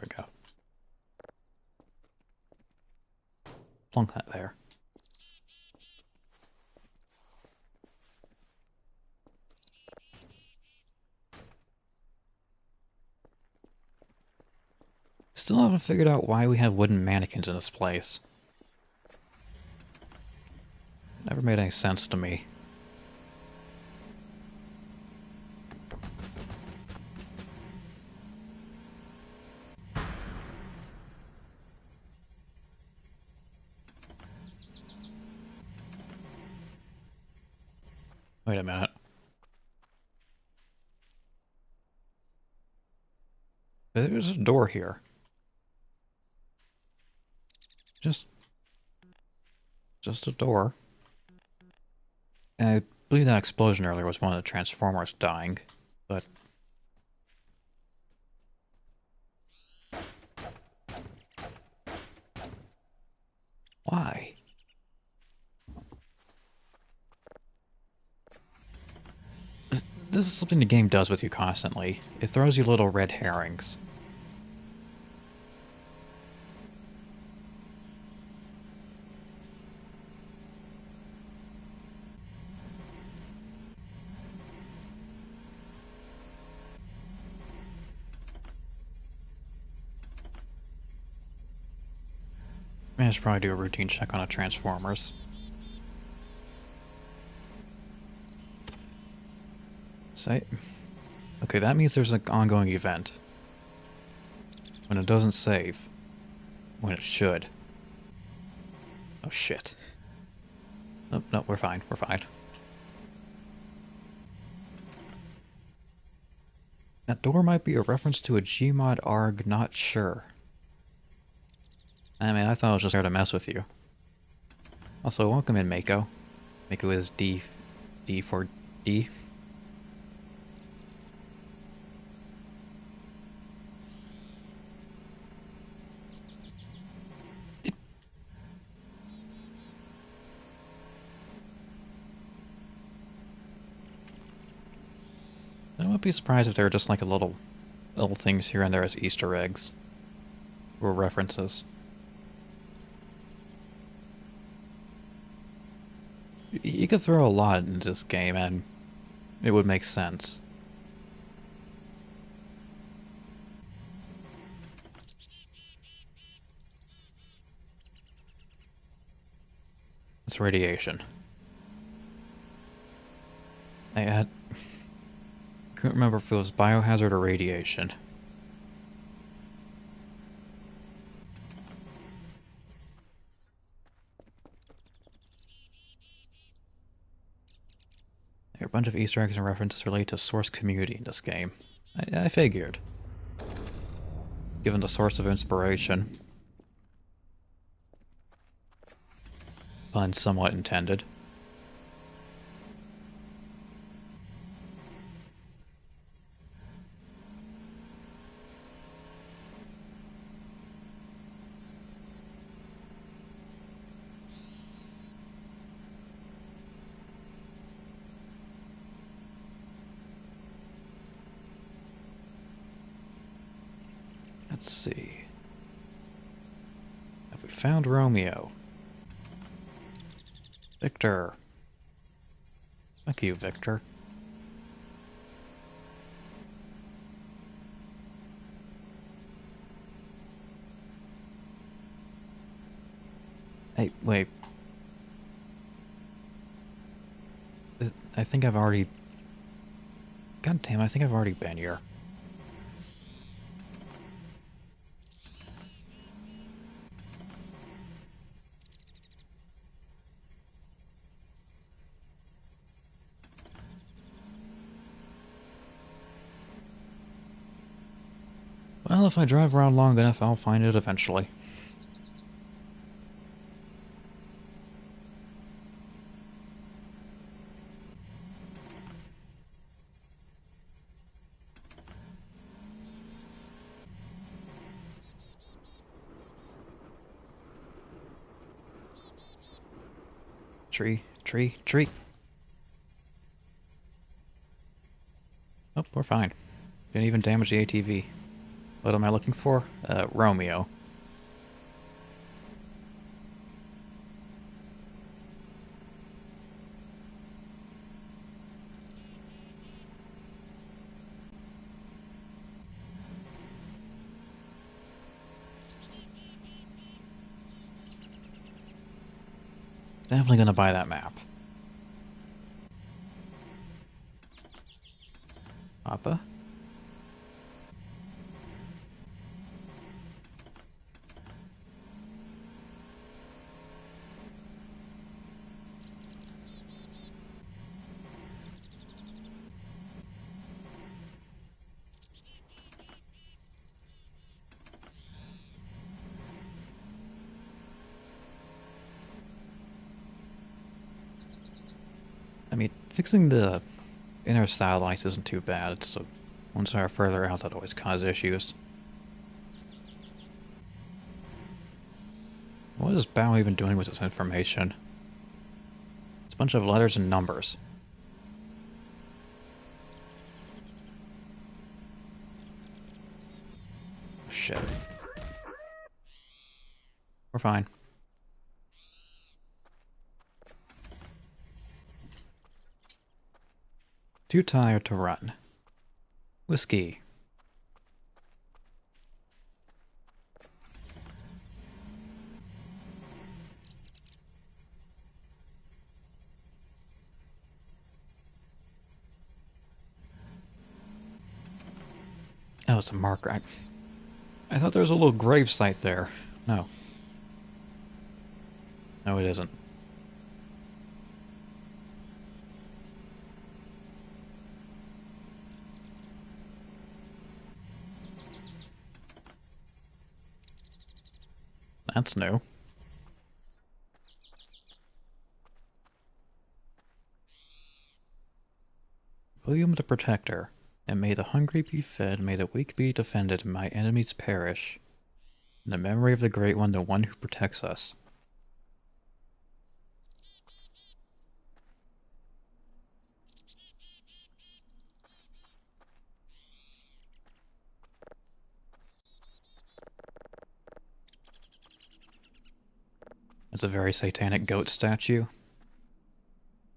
we go. Plunk that there. Still haven't figured out why we have wooden mannequins in this place. Never made any sense to me. Wait a minute. There's a door here. Just a door. I believe that explosion earlier was one of the Transformers dying, but... why? This is something the game does with you constantly. It throws you little red herrings. I should probably do a routine check on the Transformers. Say... okay, that means there's an ongoing event. When it doesn't save. When it should. Oh shit. Nope, no, we're fine, we're fine. That door might be a reference to a Gmod ARG, not sure. I mean, I thought I was just there to mess with you. Also, welcome in, Mako. Mako is D for D. I wouldn't be surprised if they were just like little things here and there as Easter eggs. Or references. You could throw a lot into this game and it would make sense. It's radiation. I had... Couldn't remember if it was biohazard or radiation. There are a bunch of Easter eggs and references related to source community in this game. I figured. Given the source of inspiration. Pun somewhat intended. Let's see. Have we found Romeo? Victor. Thank you, Victor. Hey, wait. I think I've already... God damn, I think I've already been here. Well, if I drive around long enough, I'll find it eventually. Tree, tree, tree. Oh, we're fine. Didn't even damage the ATV. What am I looking for? Romeo. Definitely gonna buy that map. Papa? I mean, fixing the inner satellites isn't too bad. It's the ones that are further out that always cause issues. What is Bao even doing with this information? It's a bunch of letters and numbers. Shit. We're fine. Too tired to run. Whiskey. Oh, it's a marker. I thought there was a little grave site there. No. No, it isn't. That's new. William the Protector. And may the hungry be fed, may the weak be defended, and my enemies perish. In the memory of the Great One, the one who protects us. It's a very satanic goat statue.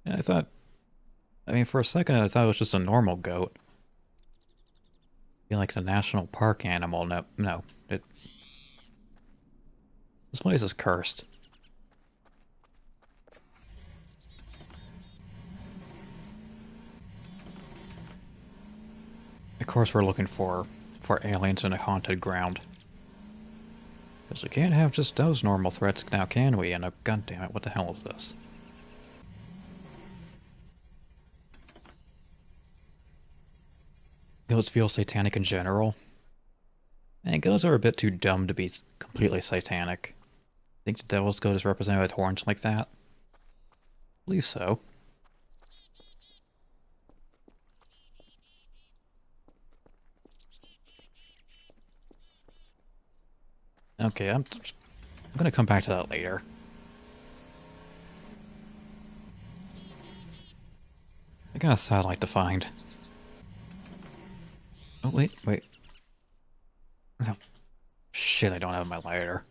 Yeah, I mean, for a second I thought it was just a normal goat. Being like the national park animal. No. This place is cursed. Of course we're looking for aliens in a haunted ground. Because we can't have just those normal threats now, can we? And goddammit, what the hell is this? Goats feel satanic in general. And goats are a bit too dumb to be completely satanic. Think the devil's goat is represented with horns like that? I believe so. Okay, I'm gonna come back to that later. I got a satellite to find. Oh, wait. No. Shit, I don't have my lighter.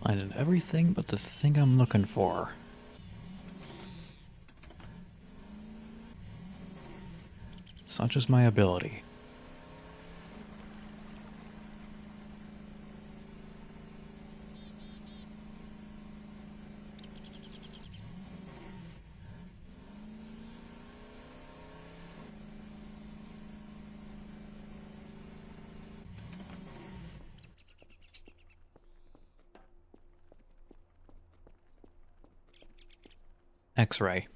Finding everything but the thing I'm looking for. Such is my ability. X-ray.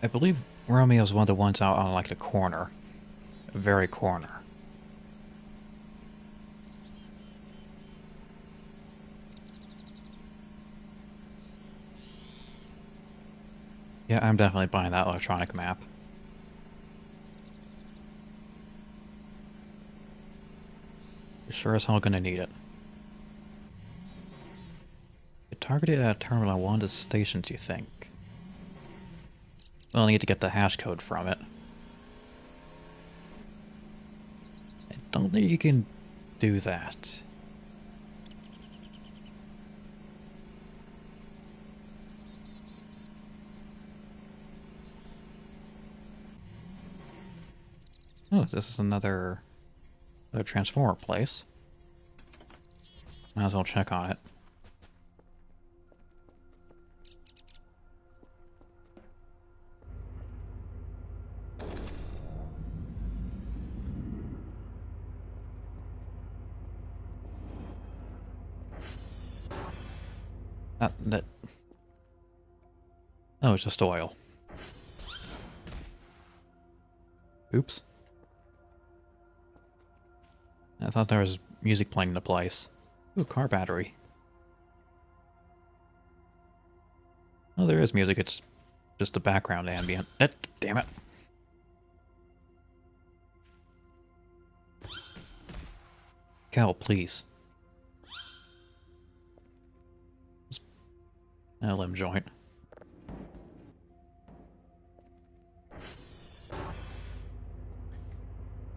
I believe Romeo's one of the ones out on like the corner. Very corner. Yeah, I'm definitely buying that electronic map. You're sure as hell gonna need it. You targeted at Terminal 1 to stations, you think? Well, I need to get the hash code from it. I don't think you can do that. Oh, this is another transformer place. Might as well check on it. That. Oh, it's just oil. Oops. I thought there was music playing in the place. Ooh, car battery. Oh, there is music, it's just the background ambient. Damn it. Cal, please. A limb joint.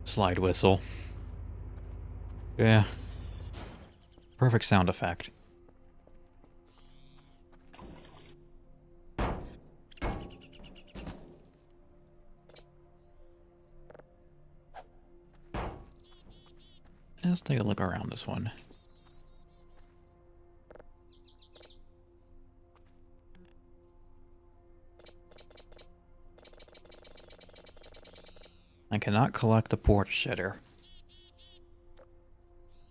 Slide whistle. Yeah. Perfect sound effect. Let's take a look around this one. I cannot collect the porch shitter.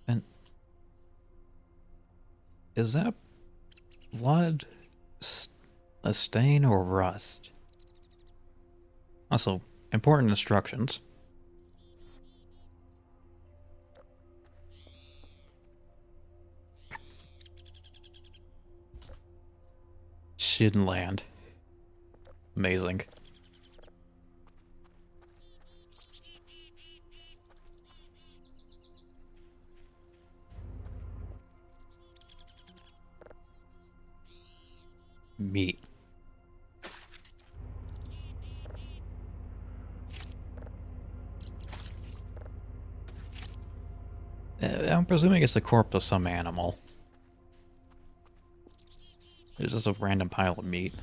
And is that blood, a stain, or rust? Also, important instructions. Shouldn't land. Amazing. meat. I'm presuming it's the corpse of some animal. It's just a random pile of meat.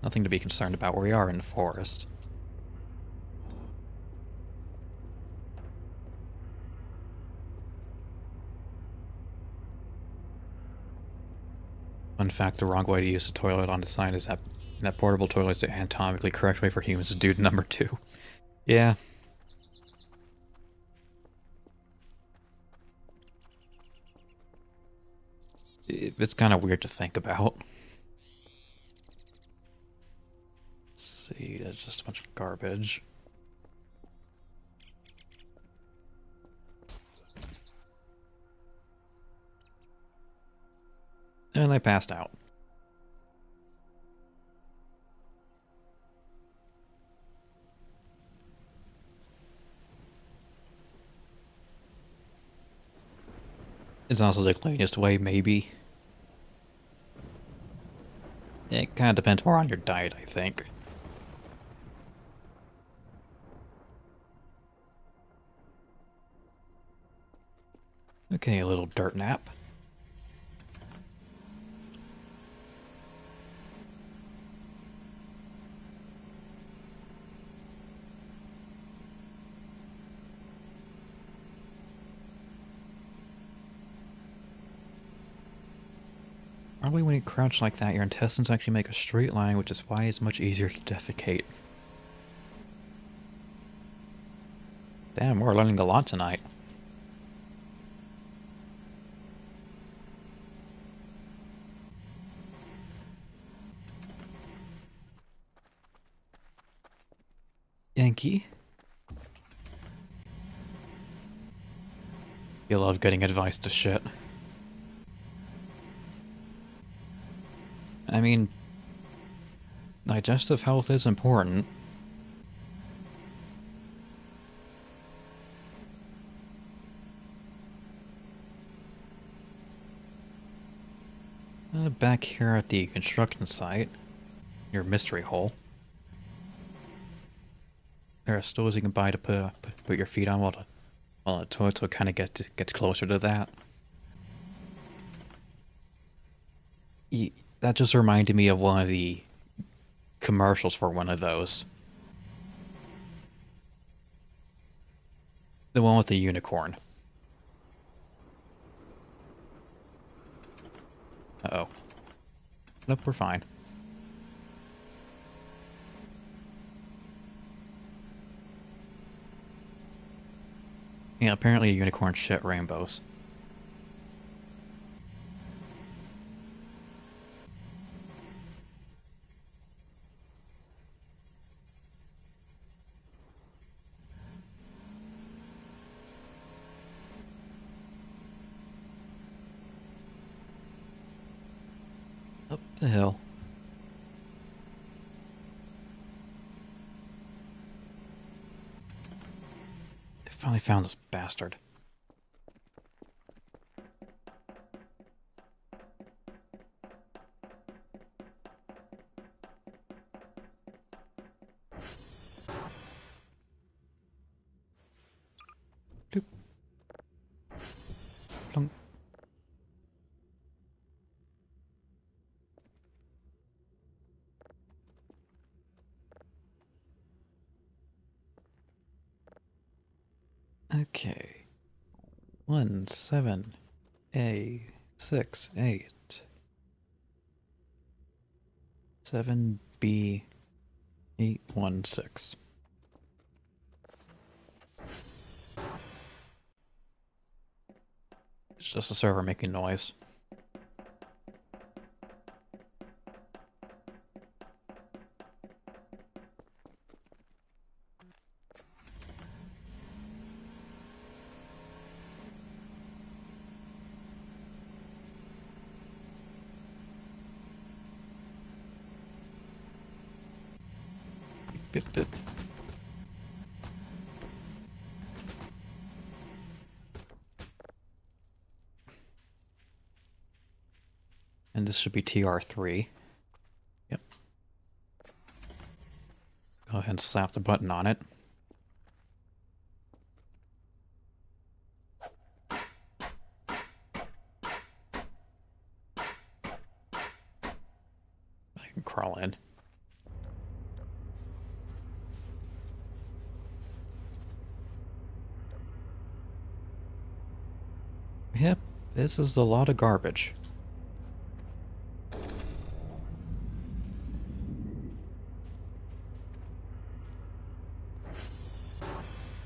Nothing to be concerned about. We are in the forest. Fun fact, the wrong way to use the toilet on the sign is that portable toilet is the anatomically correct way for humans to do number 2. Yeah. It's kind of weird to think about. Let's see, that's just a bunch of garbage. And I passed out. It's also the cleanest way, maybe. It kind of depends more on your diet, I think. Okay, a little dirt nap. Probably when you crouch like that, your intestines actually make a straight line, which is why it's much easier to defecate. Damn, we're learning a lot tonight. Yankee? You love getting advice to shit. I mean, digestive health is important. Back here at the construction site, your mystery hole. There are stools you can buy to put your feet on while the toilets will kind of get closer to that. That just reminded me of one of the commercials for one of those. The one with the unicorn. Uh-oh. Nope, we're fine. Yeah, apparently unicorns shit rainbows. Up the hill. I finally found this bastard. Doop. Plunk. Okay. 17A68 7B816. It's just a server making noise. Bip, bip. And this should be TR3. and slap the button on it. I can crawl in. Yep, this is a lot of garbage.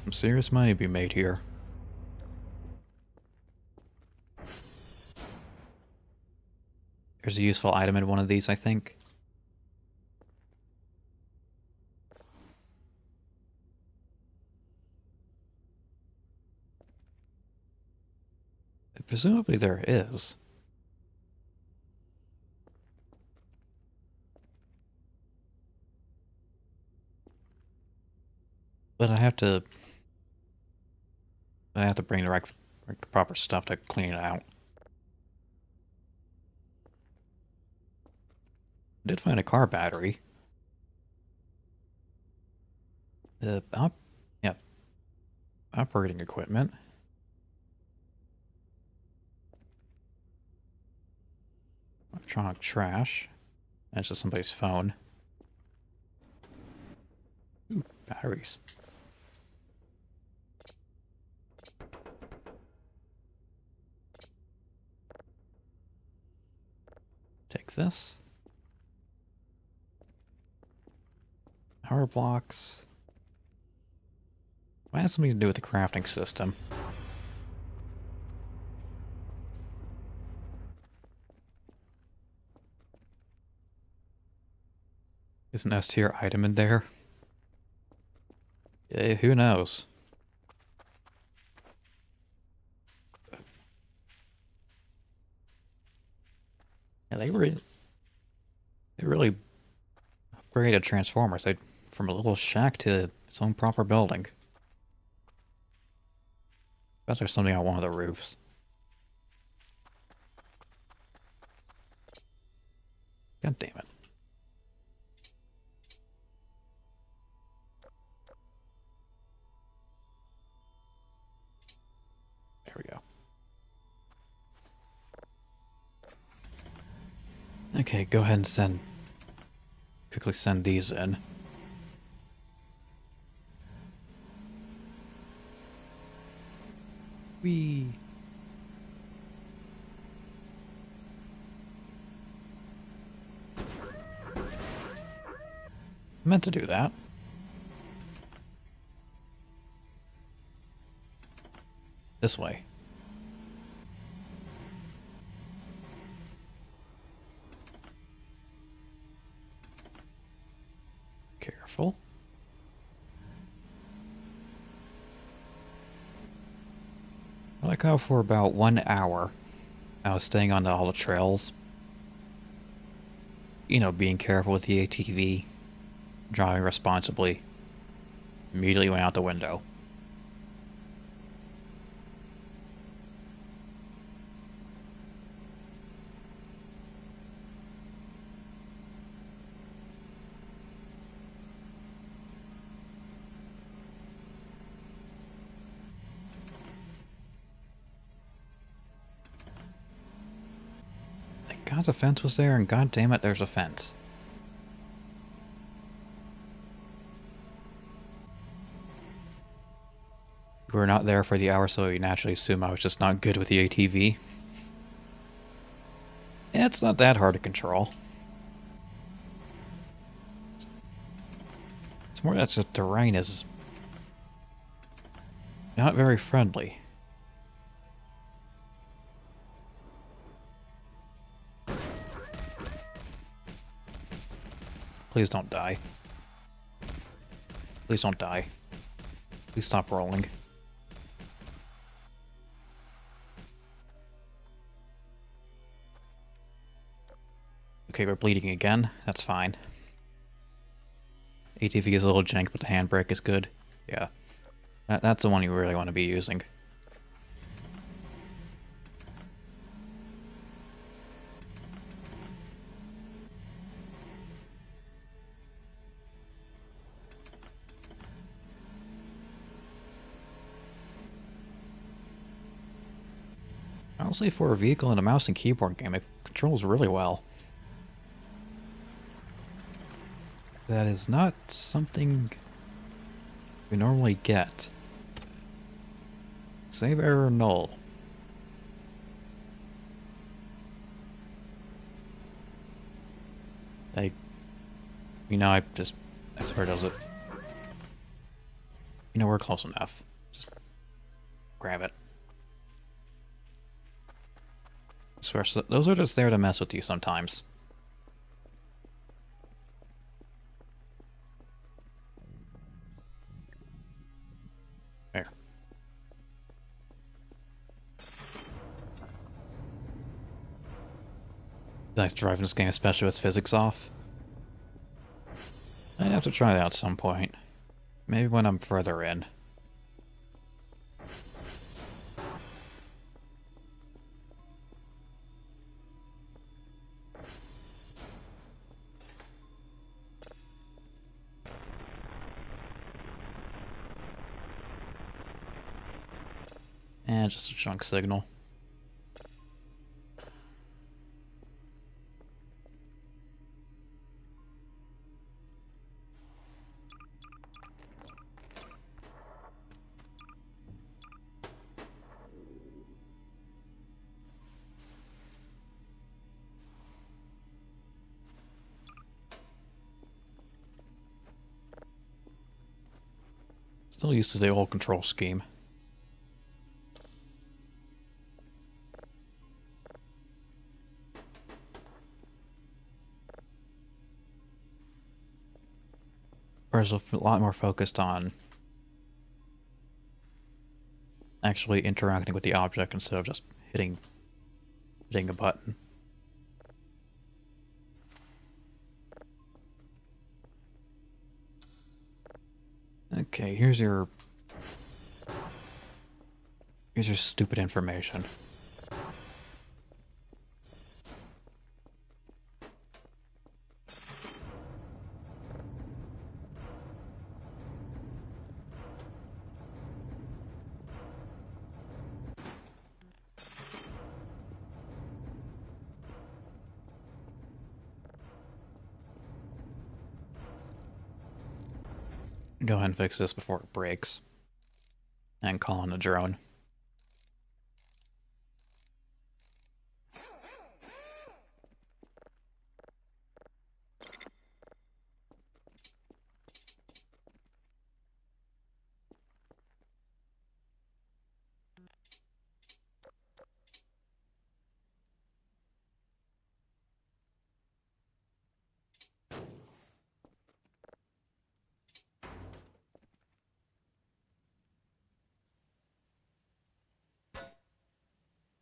Some serious money to be made here. There's a useful item in one of these, I think. Presumably there is. But I have to bring the proper stuff to clean it out. I did find a car battery. Yeah, operating equipment. Electronic trash. That's just somebody's phone. Ooh, batteries. Take this. Power blocks. Might have something to do with the crafting system. Is an S tier item in there? Who knows? Yeah, they really upgraded Transformers. They from a little shack to its own proper building. Bet there's something on one of the roofs. God damn it. There we go. Okay, go ahead and quickly send these in. Whee! Meant to do that. This way. Careful. I like how for about 1 hour I was staying on all the trails. You know, being careful with the ATV, driving responsibly. Immediately went out the window. Thank God the fence was there, and god damn it, there's a fence. We were not there for the hour, so you naturally assume I was just not good with the ATV. Yeah, it's not that hard to control. It's more that the terrain is not very friendly. Please don't die. Please don't die. Please stop rolling. Okay, we're bleeding again. That's fine. ATV is a little jank, but the handbrake is good. Yeah. That's the one you really want to be using. Honestly, for a vehicle and a mouse and keyboard game, it controls really well. That is not something we normally get. Save error null. I swear does it. We're close enough. Just grab it. I swear, so those are just there to mess with you sometimes. There. I like driving this game, especially with physics off. I'd have to try that at some point. Maybe when I'm further in. And just a junk signal. Still used to the old control scheme. Whereas a lot more focused on actually interacting with the object instead of just hitting a button. Okay, here's your stupid information. Go ahead and fix this before it breaks. And call in a drone.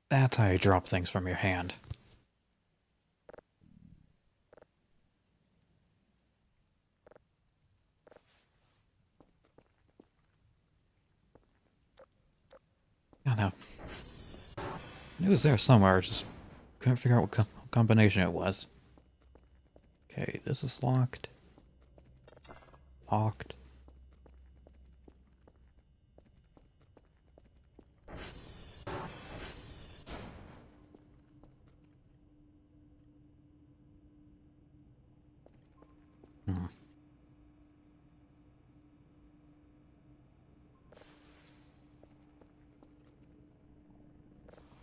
That's how you drop things from your hand. Yeah, that it was there somewhere. Just couldn't figure out what combination it was. Okay, this is locked. Locked. Hmm. I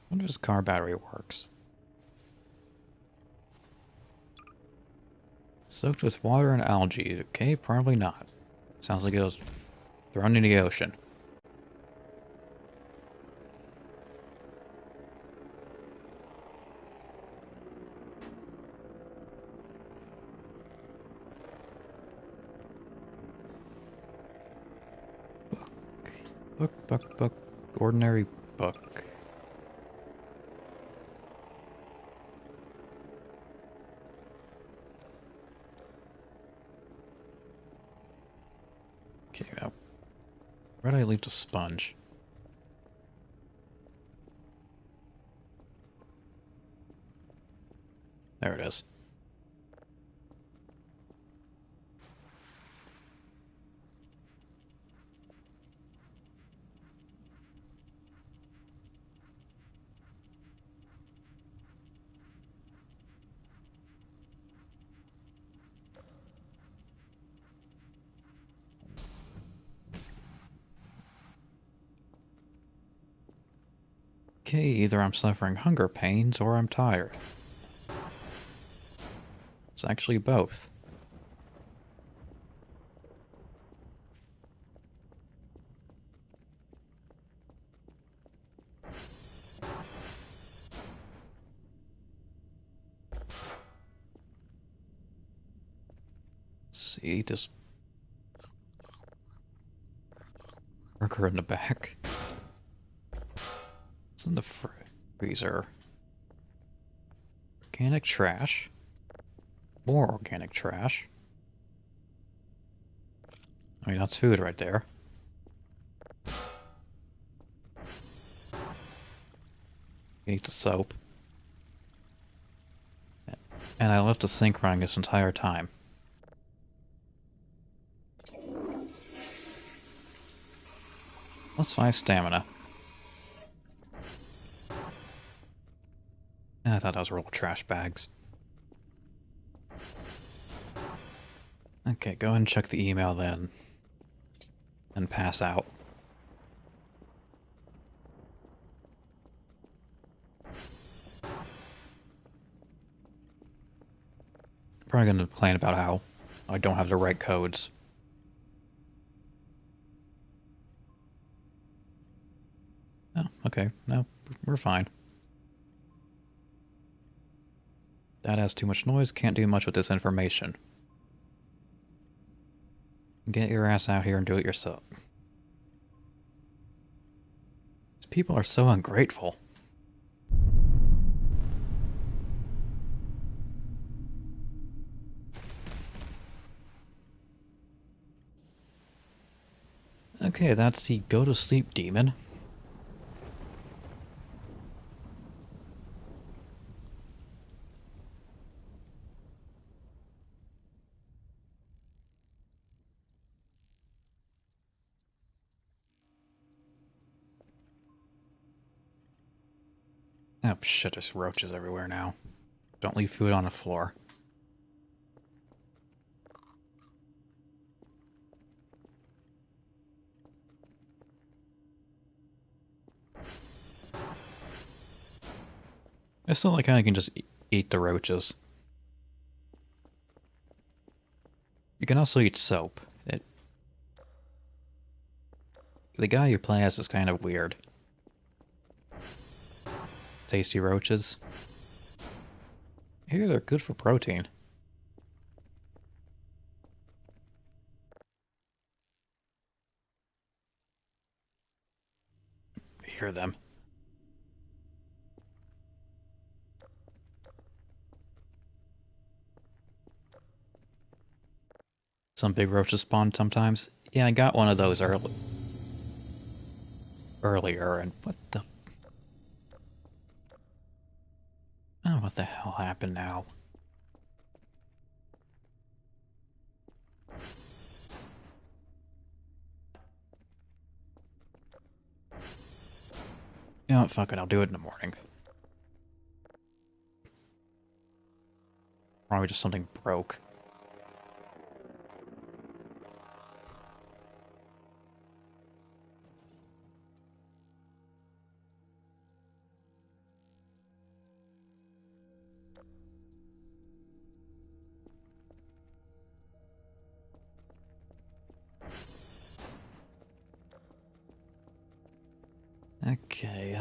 wonder if this car battery works. Soaked with water and algae. Okay, probably not. Sounds like it was thrown in the ocean. Book. Ordinary book. Okay, now, where did I leave the sponge? There it is. Okay, either I'm suffering hunger pains or I'm tired. It's actually both. See, this burger in the back. It's in the freezer. Organic trash. More organic trash. I mean, that's food right there. Eat the soap. And I left the sink running this entire time. +5 stamina. I thought those were little trash bags. Okay, go ahead and check the email then. And pass out. Probably gonna complain about how I don't have the right codes. Oh, okay. No, we're fine. That has too much noise, can't do much with this information. Get your ass out here and do it yourself. These people are so ungrateful. Okay, that's the go to sleep demon. Oh shit, there's roaches everywhere now. Don't leave food on the floor. It's not like I can just eat the roaches. You can also eat soap. The guy you play as is kind of weird. Tasty roaches. Here, they're good for protein. Hear them. Some big roaches spawn sometimes. Yeah, I got one of those earlier, and what the... Oh, what the hell happened now? You know what, fuck it, I'll do it in the morning. Probably just something broke. Okay,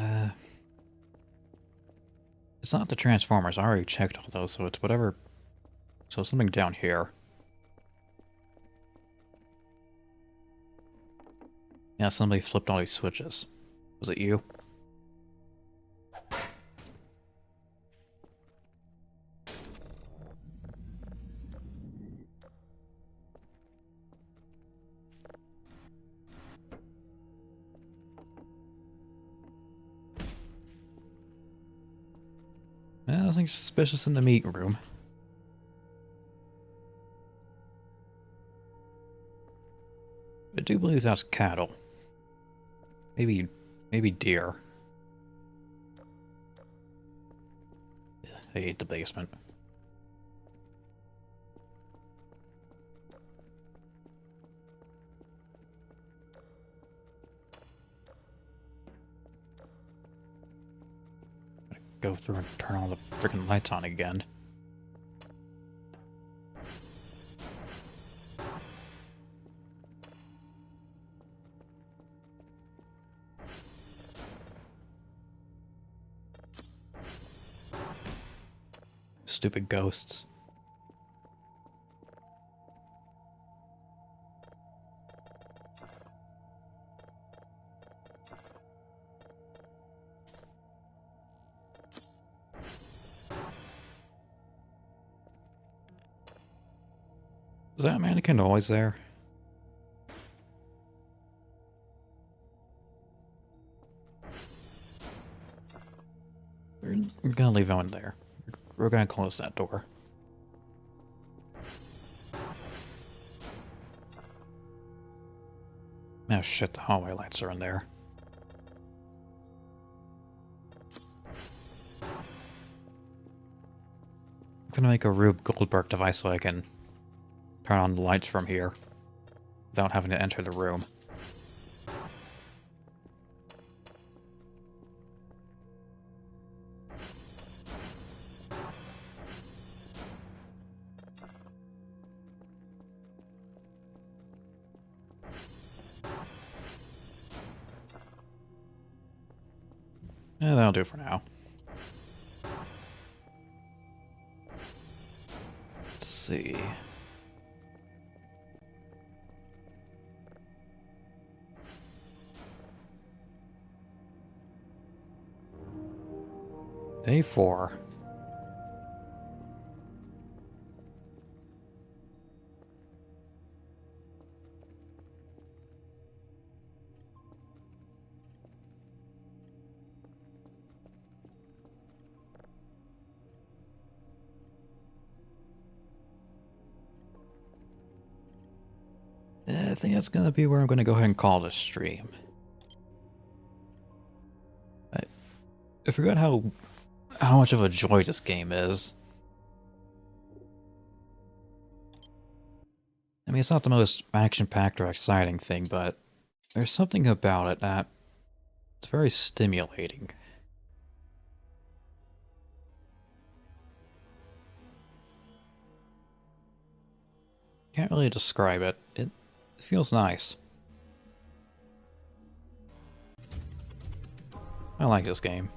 it's not the Transformers, I already checked all those, so it's whatever... So something down here. Yeah, somebody flipped all these switches. Was it you? Nothing suspicious in the meat room. I do believe that's cattle. Maybe deer. They ate the basement. go through and turn all the freaking lights on again. Stupid ghosts. Is that mannequin always there? We're gonna leave him in there. We're gonna close that door. Oh shit, the hallway lights are in there. I'm gonna make a Rube Goldberg device so I can turn on the lights from here without having to enter the room. Yeah, that'll do for now. Let's see. Day 4. I think that's gonna be where I'm gonna go ahead and call this stream. I forgot how much of a joy this game is. I mean, it's not the most action-packed or exciting thing, but there's something about it that it's very stimulating. Can't really describe it. It feels nice. I like this game.